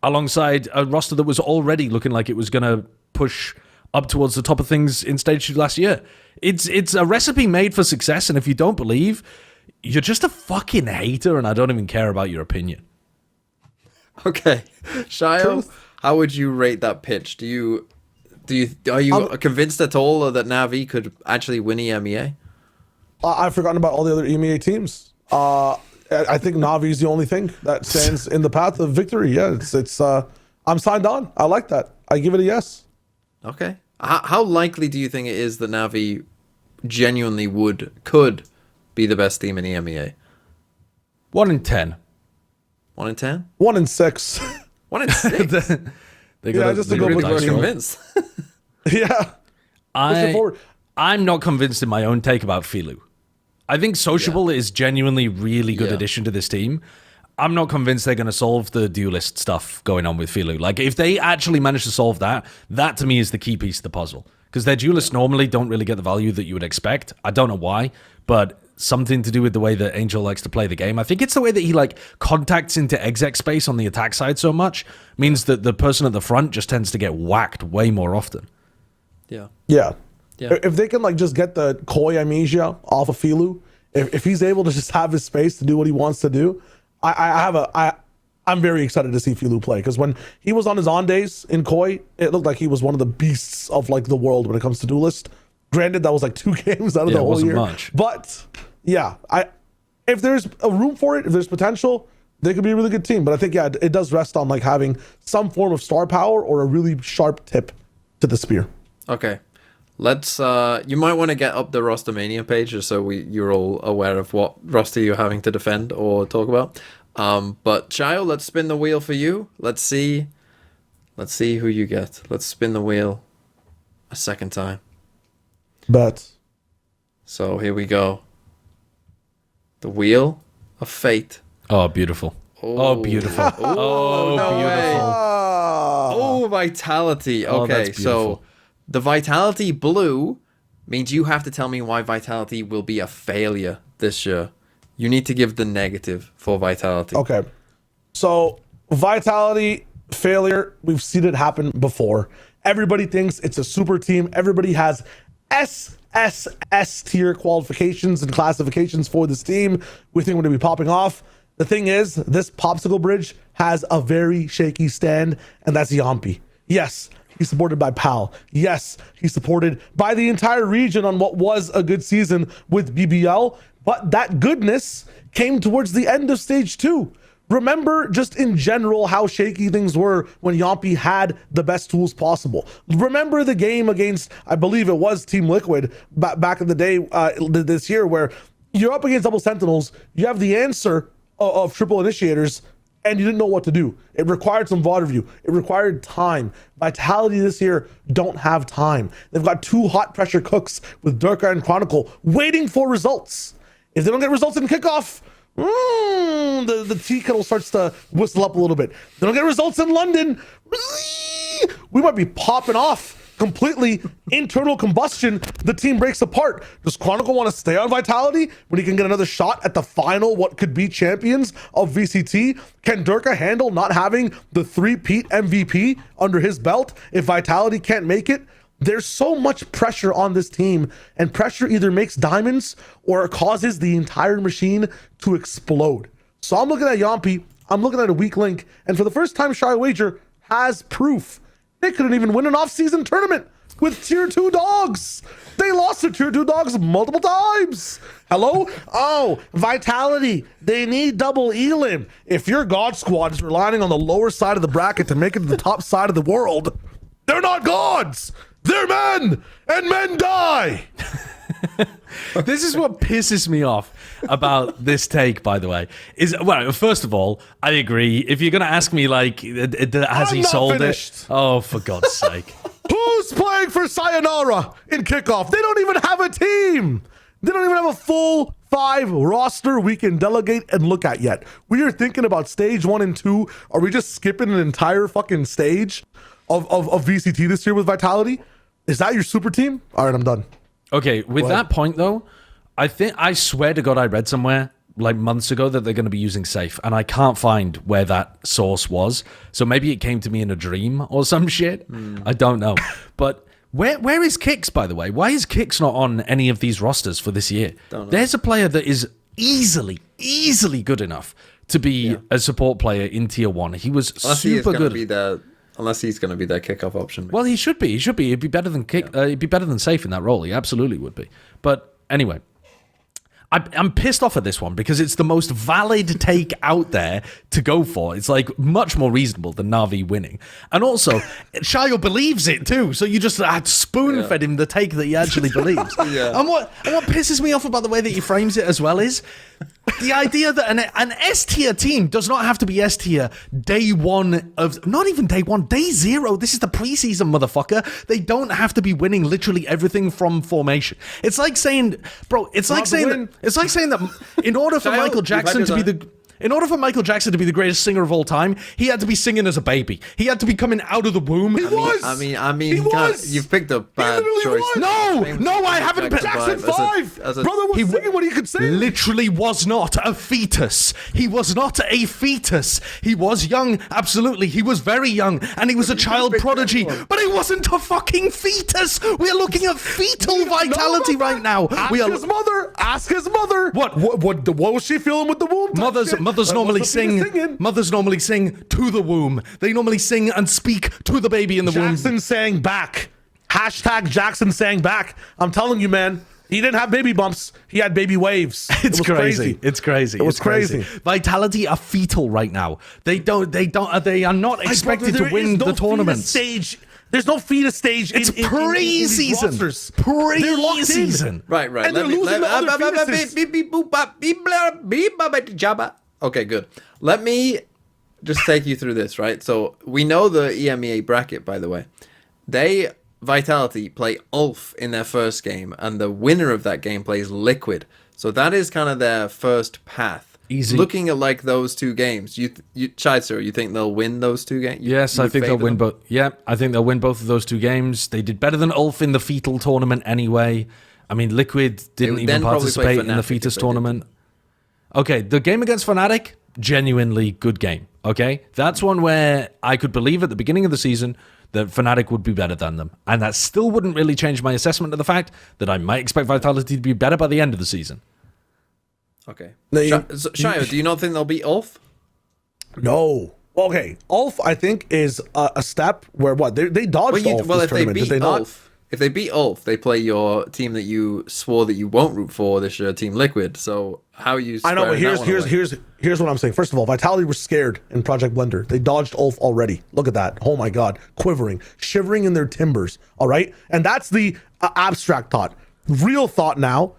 alongside a roster that was already looking like it was going to push up towards the top of things in Stage 2 last year. It's a recipe made for success, and if you don't believe, you're just a fucking hater, and I don't even care about your opinion. Okay. Shio, how would you rate that pitch? Are you convinced at all that Na'Vi could actually win EMEA? I've forgotten about all the other EMEA teams. I think Na'Vi is the only thing that stands in the path of victory. Yeah, it's I'm signed on. I like that. I give it a yes. Okay. How likely do you think it is that Na'Vi genuinely could be the best team in EMEA? 1 in 10. 1 in 10? 1 in 6. 1 in 6? Just to go with Really Virgil. convinced. Yeah. I'm not convinced in my own take about Filu. I think Sociable is genuinely really good addition to this team. I'm not convinced they're going to solve the duelist stuff going on with Filu. Like, if they actually manage to solve that to me is the key piece of the puzzle. Because their duelists normally don't really get the value that you would expect. I don't know why, but something to do with the way that Angel likes to play the game. I think it's the way that he like contacts into exec space on the attack side so much means that the person at the front just tends to get whacked way more often. Yeah. If they can like just get the Koi amnesia off of Filu, if he's able to just have his space to do what he wants to do, I I'm very excited to see Filu play, because when he was on his on days in Koi, it looked like he was one of the beasts of like the world when it comes to Duelist. Granted, that was like 2 games out of the whole year. Much. But yeah, if there's a room for it, if there's potential, they could be a really good team. But I think, yeah, it does rest on like having some form of star power or a really sharp tip to the spear. Okay. Let's you might want to get up the Roster Mania page just so you're all aware of what roster you're having to defend or talk about. But Shio, let's spin the wheel for you. Let's see who you get. Let's spin the wheel a second time. But So here we go. The wheel of fate. Oh, beautiful. Oh, beautiful. Oh, no beautiful. way. Oh, Vitality. Okay, that's so beautiful. the Vitality blue means you have to tell me why Vitality will be a failure this year. You need to give the negative for Vitality. okay, so Vitality failure, we've seen it happen before. Everybody thinks it's a super team. Everybody has SSS tier qualifications and classifications for this team. We think we're going to be popping off. The thing is, this popsicle bridge has a very shaky stand, and that's Yampi. Yes, he's supported by PAL. Yes, he's supported by the entire region on what was a good season with BBL, but that goodness came towards the end of stage 2. Remember just in general how shaky things were when Yampi had the best tools possible. Remember the game against, I believe it was Team Liquid back in the day this year, where you're up against double sentinels, you have the answer of triple initiators, and you didn't know what to do. It required some VOD review. It required time. Vitality this year don't have time. They've got 2 hot pressure cooks with Durka and Chronicle waiting for results. If they don't get results in kickoff, the tea kettle starts to whistle up a little bit. They don't get results in London, we might be popping off. Completely internal combustion, the team breaks apart. Does Chronicle want to stay on Vitality when he can get another shot at the final, what could be champions of VCT? Can Durka handle not having the 3-peat MVP under his belt if Vitality can't make it? There's so much pressure on this team, and pressure either makes diamonds or it causes the entire machine to explode. So I'm looking at Yampi, I'm looking at a weak link, and for the first time, Shy Wager has proof. They couldn't even win an off-season tournament with tier 2 dogs. They lost to tier 2 dogs multiple times. Hello? Oh, Vitality, they need double elim. If your God squad is relying on the lower side of the bracket to make it to the top side of the world, they're not gods. They're men, and men die. This is what pisses me off about this take, by the way. Is, well, first of all, I agree. If you're going to ask me, like, has he sold it? Oh, for God's sake. Who's playing for Sayonara in kickoff? They don't even have a team. They don't even have a full 5 roster we can delegate and look at yet. We are thinking about stage 1 and 2. Are we just skipping an entire fucking stage of VCT this year with Vitality? Is that your super team? All right, I'm done. Okay, with that point, though, I swear to God I read somewhere like months ago that they're going to be using safe, and I can't find where that source was. So maybe it came to me in a dream or some shit. I don't know. But where is Kix, by the way? Why is Kix not on any of these rosters for this year? There's a player that is easily good enough to be a support player in tier 1. He was super good. Unless he's going to be their kickoff option. Maybe. Well, he should be. He'd be better than he'd be better than safe in that role. He absolutely would be. But anyway, I'm pissed off at this one because it's the most valid take out there to go for. It's like much more reasonable than Na'Vi winning. And also, Shayo believes it too. So you just spoon-fed him the take that he actually believes. And what pisses me off about the way that he frames it as well is the idea that an S-tier team does not have to be S-tier day 1 of... Not even day 1, day 0. This is the preseason, motherfucker. They don't have to be winning literally everything from formation. It's like saying... Bro, it's like saying that in order for Michael Jackson to be the... In order for Michael Jackson to be the greatest singer of all time, he had to be singing as a baby. He had to be coming out of the womb. I mean, you've picked a bad choice. No, I haven't. Jackson 5. Brother was singing what he could sing. Literally was not a fetus. He was not a fetus. He was young, absolutely. He was very young, and he was a child prodigy. But he wasn't a fucking fetus. We are looking at fetal vitality right now. Ask his mother. What was she feeling with the womb? Mothers Like, normally what's the Fina sing. singing? Mothers normally sing to the womb. They normally sing and speak to the baby in the womb. Jackson sang back. Hashtag Jackson sang back. I'm telling you, man. He didn't have baby bumps. He had baby waves. It's it was crazy. It's crazy. It was It's crazy. crazy. Vitality are fetal right now. They are not expected to win the tournament. There's no FIDA stage. It's pre-season. Pre-season. Right. And they're losing the other fetuses. Okay, good. Let me just take you through this, right? So we know the EMEA bracket, by the way. Vitality play Ulf in their first game, and the winner of that game plays Liquid. So that is kind of their first path. Easy. Looking at like those two games, you Sideshow, you think they'll win those two games? Yes, I think they'll win both. Yeah, I think they'll win both of those two games. They did better than Ulf in the fetal tournament anyway. I mean, Liquid didn't even participate in the fetus tournament. Okay, the game against Fnatic, genuinely good game. Okay, that's one where I could believe at the beginning of the season that Fnatic would be better than them. And that still wouldn't really change my assessment of the fact that I might expect Vitality to be better by the end of the season. Okay. No, Shio, do you not think they'll beat Ulf? No. Okay. Ulf, I think, is a step where what? They dodged Ulf this tournament. Did they not? If they beat Ulf, they play your team that you swore that you won't root for this year, Team Liquid. So how are you? I know, but here's what I'm saying. First of all, Vitality was scared in Project Blender. They dodged Ulf already. Look at that. Oh my God, quivering, shivering in their timbers. All right, and that's the abstract thought. Real thought now.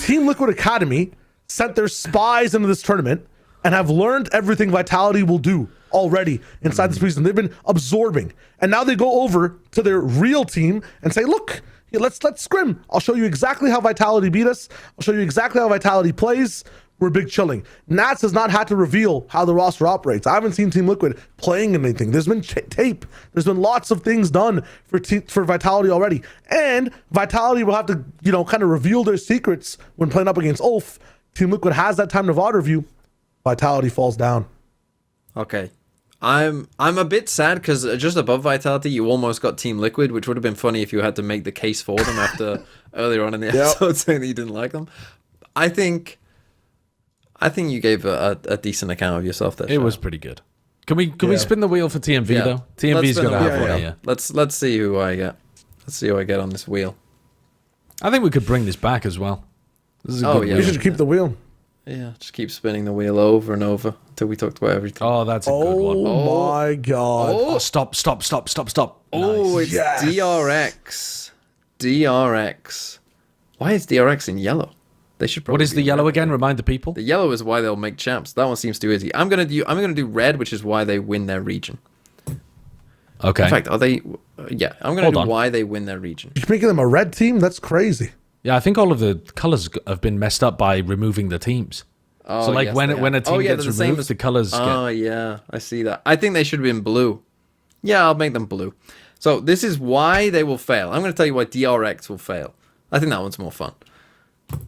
Team Liquid Academy sent their spies into this tournament and have learned everything Vitality will do already inside this season. They've been absorbing, and now they go over to their real team and say, "Look, let's scrim. I'll show you exactly how Vitality beat us. I'll show you exactly how Vitality plays. We're big chilling." Nats has not had to reveal how the roster operates. I haven't seen Team Liquid playing anything. There's been tape. There's been lots of things done for Vitality already, and Vitality will have to kind of reveal their secrets when playing up against Ulf. Team Liquid has that time to VOD review. Vitality falls down. Okay. I'm a bit sad because just above Vitality, you almost got Team Liquid, which would have been funny if you had to make the case for them after earlier on in the episode saying that you didn't like them. I think you gave a decent account of yourself there. It was pretty good. Can we spin the wheel for TMV though? TMV's got to have one here. Let's see who I get. Let's see who I get on this wheel. I think we could bring this back as well. This is a good You should keep the wheel. Yeah, just keep spinning the wheel over and over until we talked about everything. Oh, that's a good one. Oh my God. Oh, stop. Oh, Nice. it's DRX. DRX. Why is DRX in yellow? They should probably. What is the yellow again? Remind the people. The yellow is why they'll make champs. That one seems too easy. I'm gonna do red, which is why they win their region. Okay. In fact, are they? Yeah, I'm gonna do why they win their region. You're making them a red team? That's crazy. Yeah, I think all of the colors have been messed up by removing the teams. Oh, so like yes, when a team gets removed, the colors Oh yeah, I see that. I think they should have been blue. Yeah, I'll make them blue. So this is why they will fail. I'm going to tell you why DRX will fail. I think that one's more fun.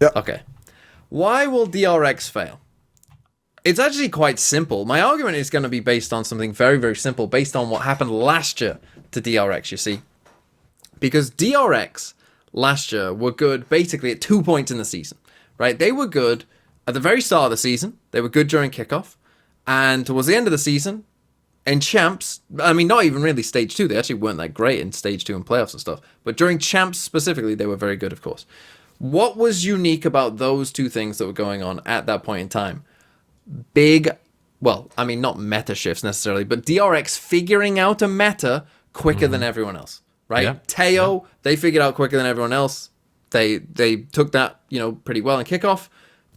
Yeah. Okay. Why will DRX fail? It's actually quite simple. My argument is going to be based on something very, very simple, based on what happened last year to DRX, you see. Because DRX last year were good basically at 2 points in the season, right? They were good at the very start of the season. They were good during kickoff. And towards the end of the season, in champs, I mean, not even really stage 2. They actually weren't that great in stage 2 and playoffs and stuff. But during champs specifically, they were very good, of course. What was unique about those two things that were going on at that point in time? Big, well, I mean, not meta shifts necessarily, but DRX figuring out a meta quicker than everyone else, right? Yeah. Teo, they figured out quicker than everyone else. They took that, pretty well in kickoff.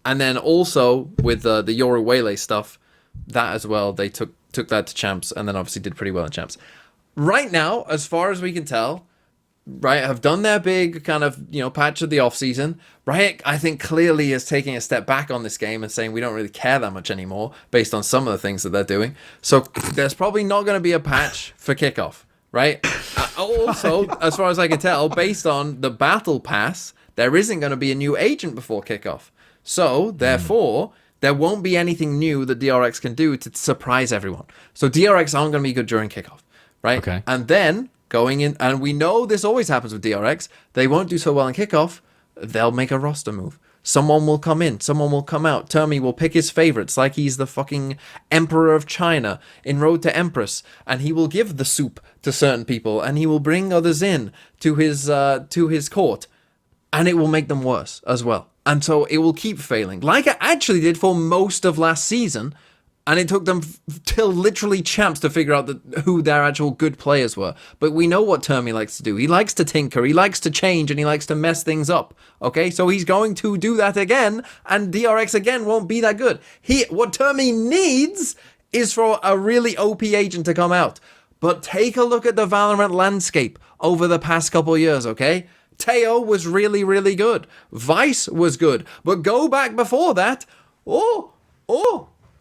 And then also with the Yoru Waylay stuff, that as well, they took that to champs and then obviously did pretty well in champs. Right now, as far as we can tell, Riot have done their big kind of, patch of the offseason. Riot, I think, clearly is taking a step back on this game and saying we don't really care that much anymore based on some of the things that they're doing. So there's probably not going to be a patch for kickoff, right? Also, as far as I can tell, based on the battle pass, there isn't going to be a new agent before kickoff. So, therefore, there won't be anything new that DRX can do to surprise everyone. So DRX aren't going to be good during kickoff, right? Okay. And then going in, and we know this always happens with DRX, they won't do so well in kickoff, they'll make a roster move. Someone will come in, someone will come out. Termi will pick his favorites like he's the fucking Emperor of China in Road to Empress, and he will give the soup to certain people, and he will bring others in to his court, and it will make them worse as well. And so it will keep failing, like it actually did for most of last season. And it took them till literally champs to figure out who their actual good players were. But we know what Termi likes to do. He likes to tinker, he likes to change, and he likes to mess things up. Okay, so he's going to do that again, and DRX again won't be that good. What Termi needs is for a really OP agent to come out. But take a look at the Valorant landscape over the past couple years, okay? Teo was really, really good. Vice was good. But go back before that. Oh,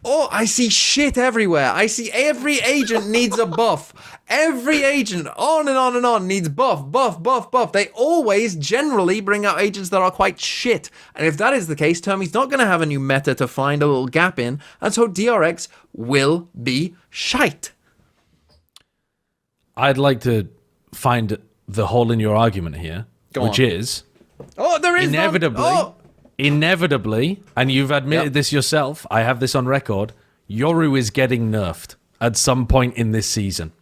I see shit everywhere. I see every agent needs a buff. Every agent, on and on and on, needs buff. They always generally bring out agents that are quite shit. And if that is the case, Termi's not going to have a new meta to find a little gap in. And so DRX will be shite. I'd like to find the hole in your argument here, which is... Oh, there is Inevitably, and you've admitted this yourself, I have this on record, Yoru is getting nerfed at some point in this season.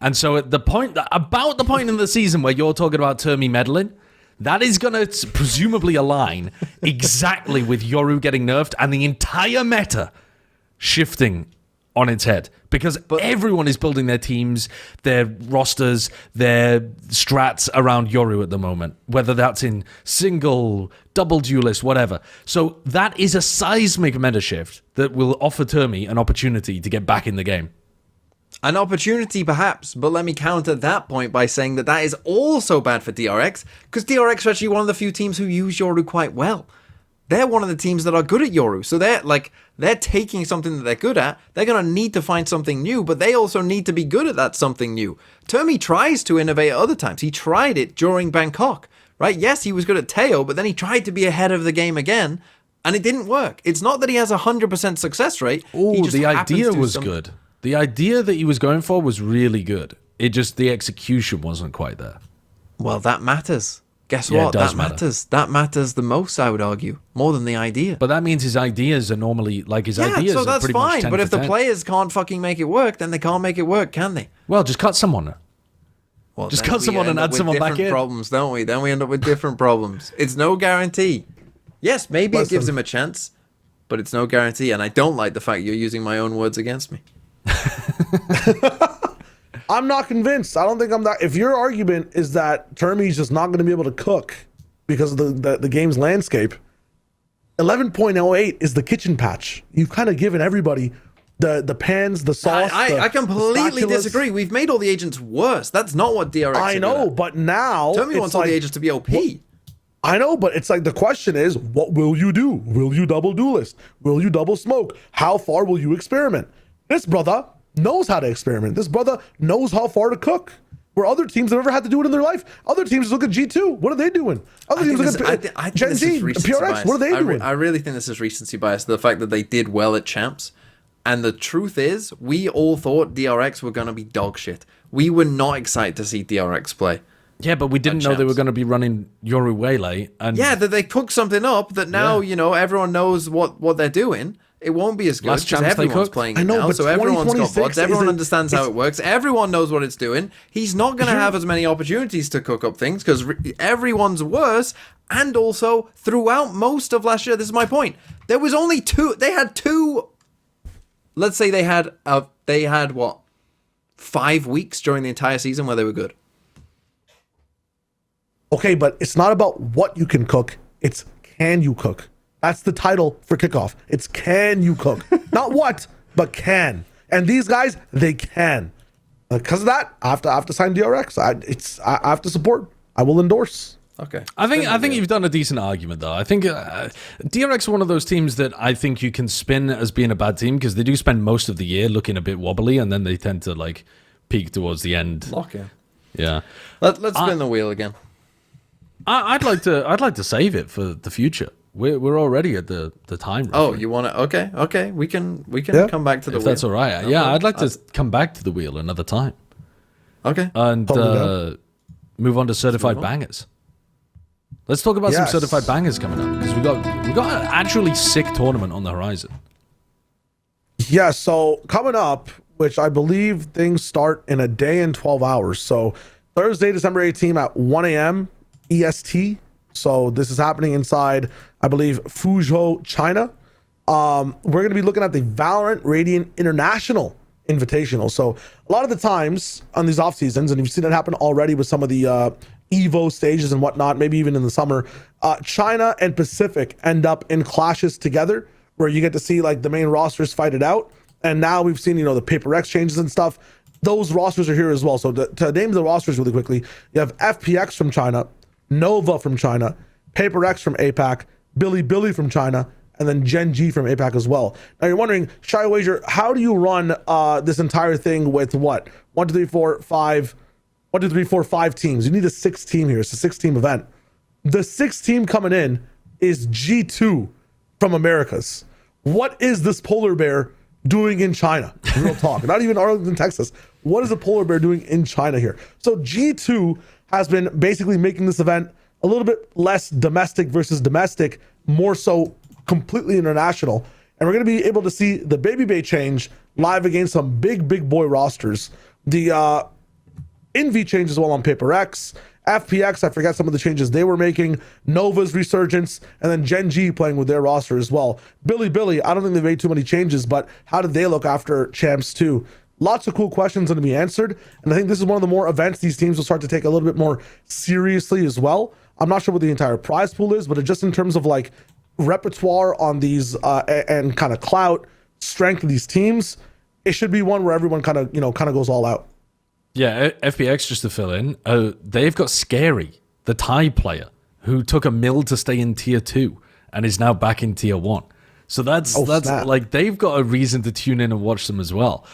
And so at about the point in the season where you're talking about Termi meddling, that is going to presumably align exactly with Yoru getting nerfed and the entire meta shifting on its head. Because everyone is building their teams, their rosters, their strats around Yoru at the moment. Whether that's in single, double duelist, whatever. So that is a seismic meta shift that will offer Termi an opportunity to get back in the game. An opportunity, perhaps, but let me counter that point by saying that is also bad for DRX, because DRX are actually one of the few teams who use Yoru quite well. They're one of the teams that are good at Yoru, so they're taking something that they're good at. They're going to need to find something new, but they also need to be good at that something new. Termi tries to innovate at other times. He tried it during Bangkok, right? Yes, he was good at Teo, but then he tried to be ahead of the game again, and it didn't work. It's not that he has a 100% success rate. Oh, the idea was good. The idea that he was going for was really good. It just, the execution wasn't quite there. Well, that matters. Guess what? That matters. That matters the most, I would argue, more than the idea. But that means his ideas are normally ideas so are that's pretty fine. much 10 but if for the 10. players can't fucking make it work, then they can't make it work, can they? Well, just cut someone. Well, just cut someone and add someone back in. Problems, don't we? Then we end up with different problems. It's no guarantee. Yes, maybe it gives him a chance, but it's no guarantee. And I don't like the fact you're using my own words against me. I'm not convinced. I don't think I'm that. If your argument is that Termi's just not going to be able to cook because of the game's landscape, 11.08 is the kitchen patch. You've kind of given everybody the pans, the sauce. I completely disagree. We've made all the agents worse. That's not what DRX. I know, but now Termi wants all the agents to be OP. I know, but it's like the question is, what will you do? Will you double duelist? Will you double smoke? How far will you experiment? This brother knows how to experiment. This brother knows how far to cook. Where other teams have never had to do it in their life. Other teams look at G2. What are they doing? Other teams look at Gen Z, PRX. What are they doing? I really think this is recency bias. The fact that they did well at champs. And the truth is, we all thought DRX were going to be dog shit. We were not excited to see DRX play. Yeah, but we didn't know they were going to be running Yoru Waylay. And yeah, that they cooked something up that now, everyone knows what they're doing. It won't be as good because everyone's playing it now, so everyone's got bots. Everyone understands how it works. Everyone knows what it's doing. He's not going to have as many opportunities to cook up things because everyone's worse. And also, throughout most of last year, this is my point, there was only two. They had two. Let's say they had what, 5 weeks during the entire season where they were good. Okay, but it's not about what you can cook. It's can you cook. That's the title for kickoff. It's can you cook. Not what, but can. And these guys, they can. Because of that, I have to sign DRX. I have to support. I will endorse. Okay. I think you've done a decent argument, though. I think DRX is one of those teams that I think you can spin as being a bad team because they do spend most of the year looking a bit wobbly, and then they tend to peak towards the end. Lock in. Yeah. Let's spin the wheel again. I'd like to save it for the future. We're already at the time. Oh, you want to? Okay. We can come back to the wheel. If that's all right. Yeah, I'd like to come back to the wheel another time. Okay. And move on to certified bangers. Let's talk about some Yes. certified bangers coming up, because we got an actually sick tournament on the horizon. Yeah, so coming up, which I believe things start in a day and 12 hours. So Thursday, December 18th at 1 a.m. EST. So this is happening inside, I believe, Fuzhou, China. We're going to be looking at the VALORANT Radiant International Invitational. So a lot of the times on these off seasons, and you've seen it happen already with some of the Evo stages and whatnot, maybe even in the summer, China and Pacific end up in clashes together where you get to see like the main rosters fight it out. And now we've seen, you know, the paper X changes and stuff. Those rosters are here as well. So to name the rosters really quickly, you have FPX from China, Nova from China, paper X from APAC, Billy from China, and then Gen G from APAC as well. Now you're wondering, Shy Wager, how do you run this entire thing with what? 1, 2, 3, 4, 5. 1, 2, 3, 4, 5 teams. You need a 6 team here. It's a 6-team event. The 6th team coming in is G2 from Americas. What is this polar bear doing in China? Real talk. Not even Arlington, Texas. What is a polar bear doing in China here? So G2 has been basically making this event a little bit less domestic versus domestic, more so completely international. And we're going to be able to see the Baby Bay change live against some big boy rosters. The Envy change as well on Paper X, FPX, I forget some of the changes they were making, Nova's resurgence, and then Gen G playing with their roster as well. Billy, I don't think they've made too many changes, but how did they look after Champs 2? Lots of cool questions going to be answered, and I think this is one of the more events these teams will start to take a little bit more seriously as well. I'm not sure what the entire prize pool is, but just in terms of like repertoire on these and kind of clout, strength of these teams, it should be one where everyone kind of goes all out. Yeah, FPX, just to fill in, they've got Scary, the Thai player, who took a mill to stay in tier 2 and is now back in tier 1. So that's snap. like, they've got a reason to tune in and watch them as well.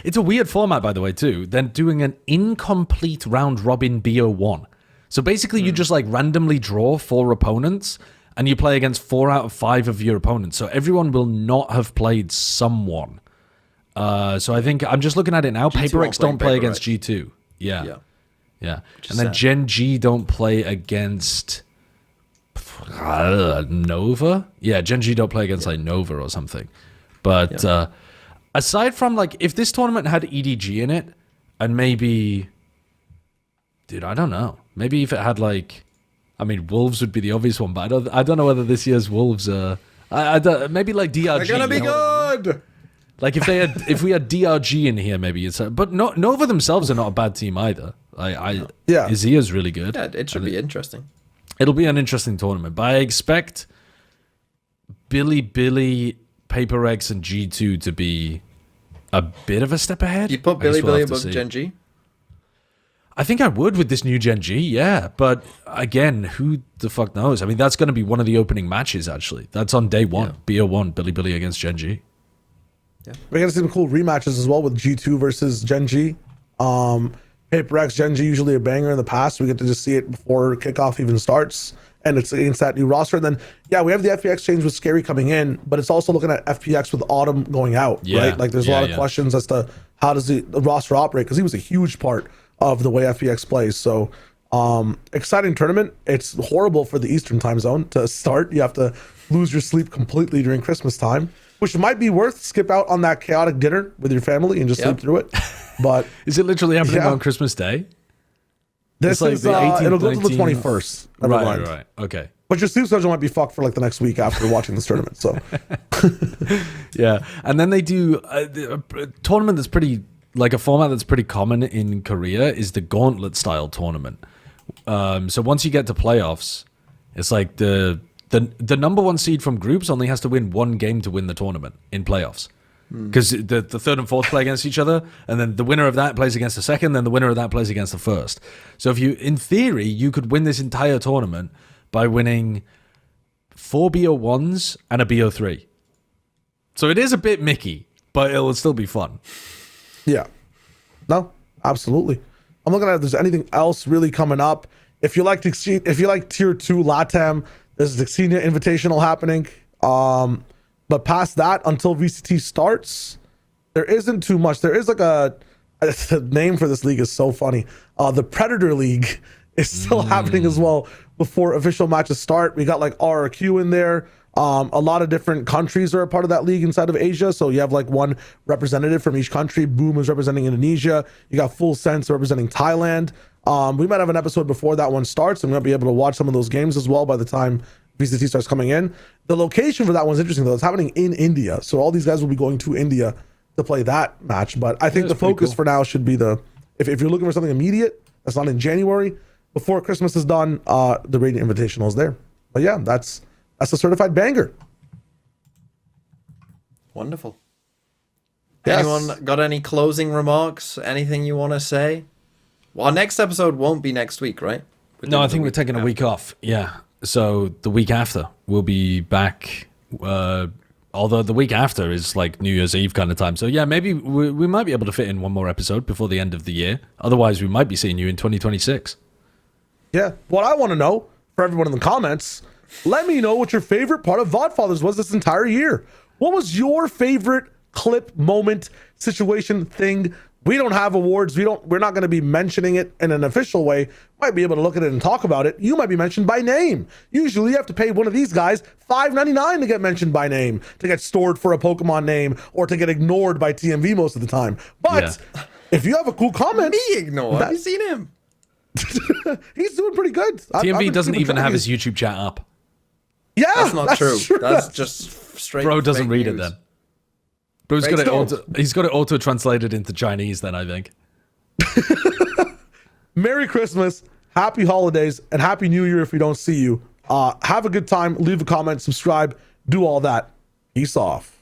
It's a weird format, by the way, too. They're doing an incomplete round robin BO1. So basically, you just like randomly draw 4 opponents and you play against 4 out of 5 of your opponents. So everyone will not have played someone. So I think I'm just looking at it now. Paper X don't play against G2. Yeah. And then Gen G don't play against Nova. Yeah, Gen G don't play against like Nova or something. But aside from like, if this tournament had EDG in it, and maybe, dude, I don't know. Maybe if it had like, I mean, Wolves would be the obvious one, but I don't know whether this year's Wolves maybe like DRG. They're gonna be good. Like if we had DRG in here, maybe it's. But Nova themselves are not a bad team either. Izia's really good. Yeah, it should be interesting. It'll be an interesting tournament, but I expect Billy, Paper X, and G2 to be a bit of a step ahead. You put Billy above Gen G? I think I would with this new Gen G, yeah. But again, who the fuck knows? I mean, that's going to be one of the opening matches, actually. That's on day 1, BO1, Billy against Gen G. Yeah. We're gonna see some cool rematches as well with G2 versus Gen G. Paper X, Gen G usually a banger in the past. We get to just see it before kickoff even starts, and it's against that new roster. And then we have the FPX change with Scary coming in, but it's also looking at FPX with Autumn going out, right? Like there's a lot of questions as to how does the roster operate, because he was a huge part of the way FPX plays. So exciting tournament. It's horrible for the Eastern time zone to start. You have to lose your sleep completely during Christmas time, which might be worth. Skip out on that chaotic dinner with your family and just sleep through it. But is it literally happening on Christmas Day? This is the 18th, it'll go to the 21st. Right. Okay. But your sleep schedule might be fucked for like the next week after watching this tournament. So yeah, and then they do a tournament that's pretty like a format that's pretty common in Korea is the gauntlet style tournament. So once you get to playoffs, it's like the number 1 seed from groups only has to win 1 game to win the tournament in playoffs. Because the 3rd and 4th play against each other, and then the winner of that plays against the 2nd, then the winner of that plays against the 1st. So if you, in theory, you could win this entire tournament by winning 4 BO1s and a BO3. So it is a bit Mickey, but it'll still be fun. Yeah. No, absolutely. I'm looking at if there's anything else really coming up. If you like tier 2 LATAM, there's the Xenia Invitational happening. But past that, until VCT starts, there isn't too much. There is like the name for this league is so funny. The Predator League is still happening as well before official matches start. We got like RRQ in there. A lot of different countries are a part of that league inside of Asia. So you have like one representative from each country. Boom is representing Indonesia. You got Full Sense representing Thailand. We might have an episode before that one starts, and we'll be able to watch some of those games as well by the time VCT starts coming in. The location for that one's interesting though. It's happening in India. So all these guys will be going to India to play that match. But I think the focus for now should be if you're looking for something immediate, that's not in January, before Christmas is done, the Radiant Invitational is there. But yeah, that's a certified banger. Wonderful. Yes. Anyone got any closing remarks? Anything you want to say? Well, our next episode won't be next week, right? No, I think we're taking a week off. Yeah. So the week after, we'll be back. Although the week after is like New Year's Eve kind of time. So yeah, maybe we might be able to fit in one more episode before the end of the year. Otherwise, we might be seeing you in 2026. Yeah. What I want to know for everyone in the comments, let me know what your favorite part of Vodfathers was this entire year. What was your favorite clip, moment, situation, thing? We don't have awards. We're not going to be mentioning it in an official way. Might be able to look at it and talk about it. You might be mentioned by name. Usually you have to pay one of these guys $5.99 to get mentioned by name, to get stored for a Pokemon name, or to get ignored by TMV most of the time. But if you have a cool comment, me ignored. Have you seen him? He's doing pretty good. TMV doesn't even have his YouTube chat up. Yeah, that's not true. That's just straight. Bro doesn't read news. it then. Bro's got it he's got it auto translated into Chinese then, I think. Merry Christmas, Happy Holidays, and Happy New Year if we don't see you. Have a good time. Leave a comment, subscribe, do all that. Peace off.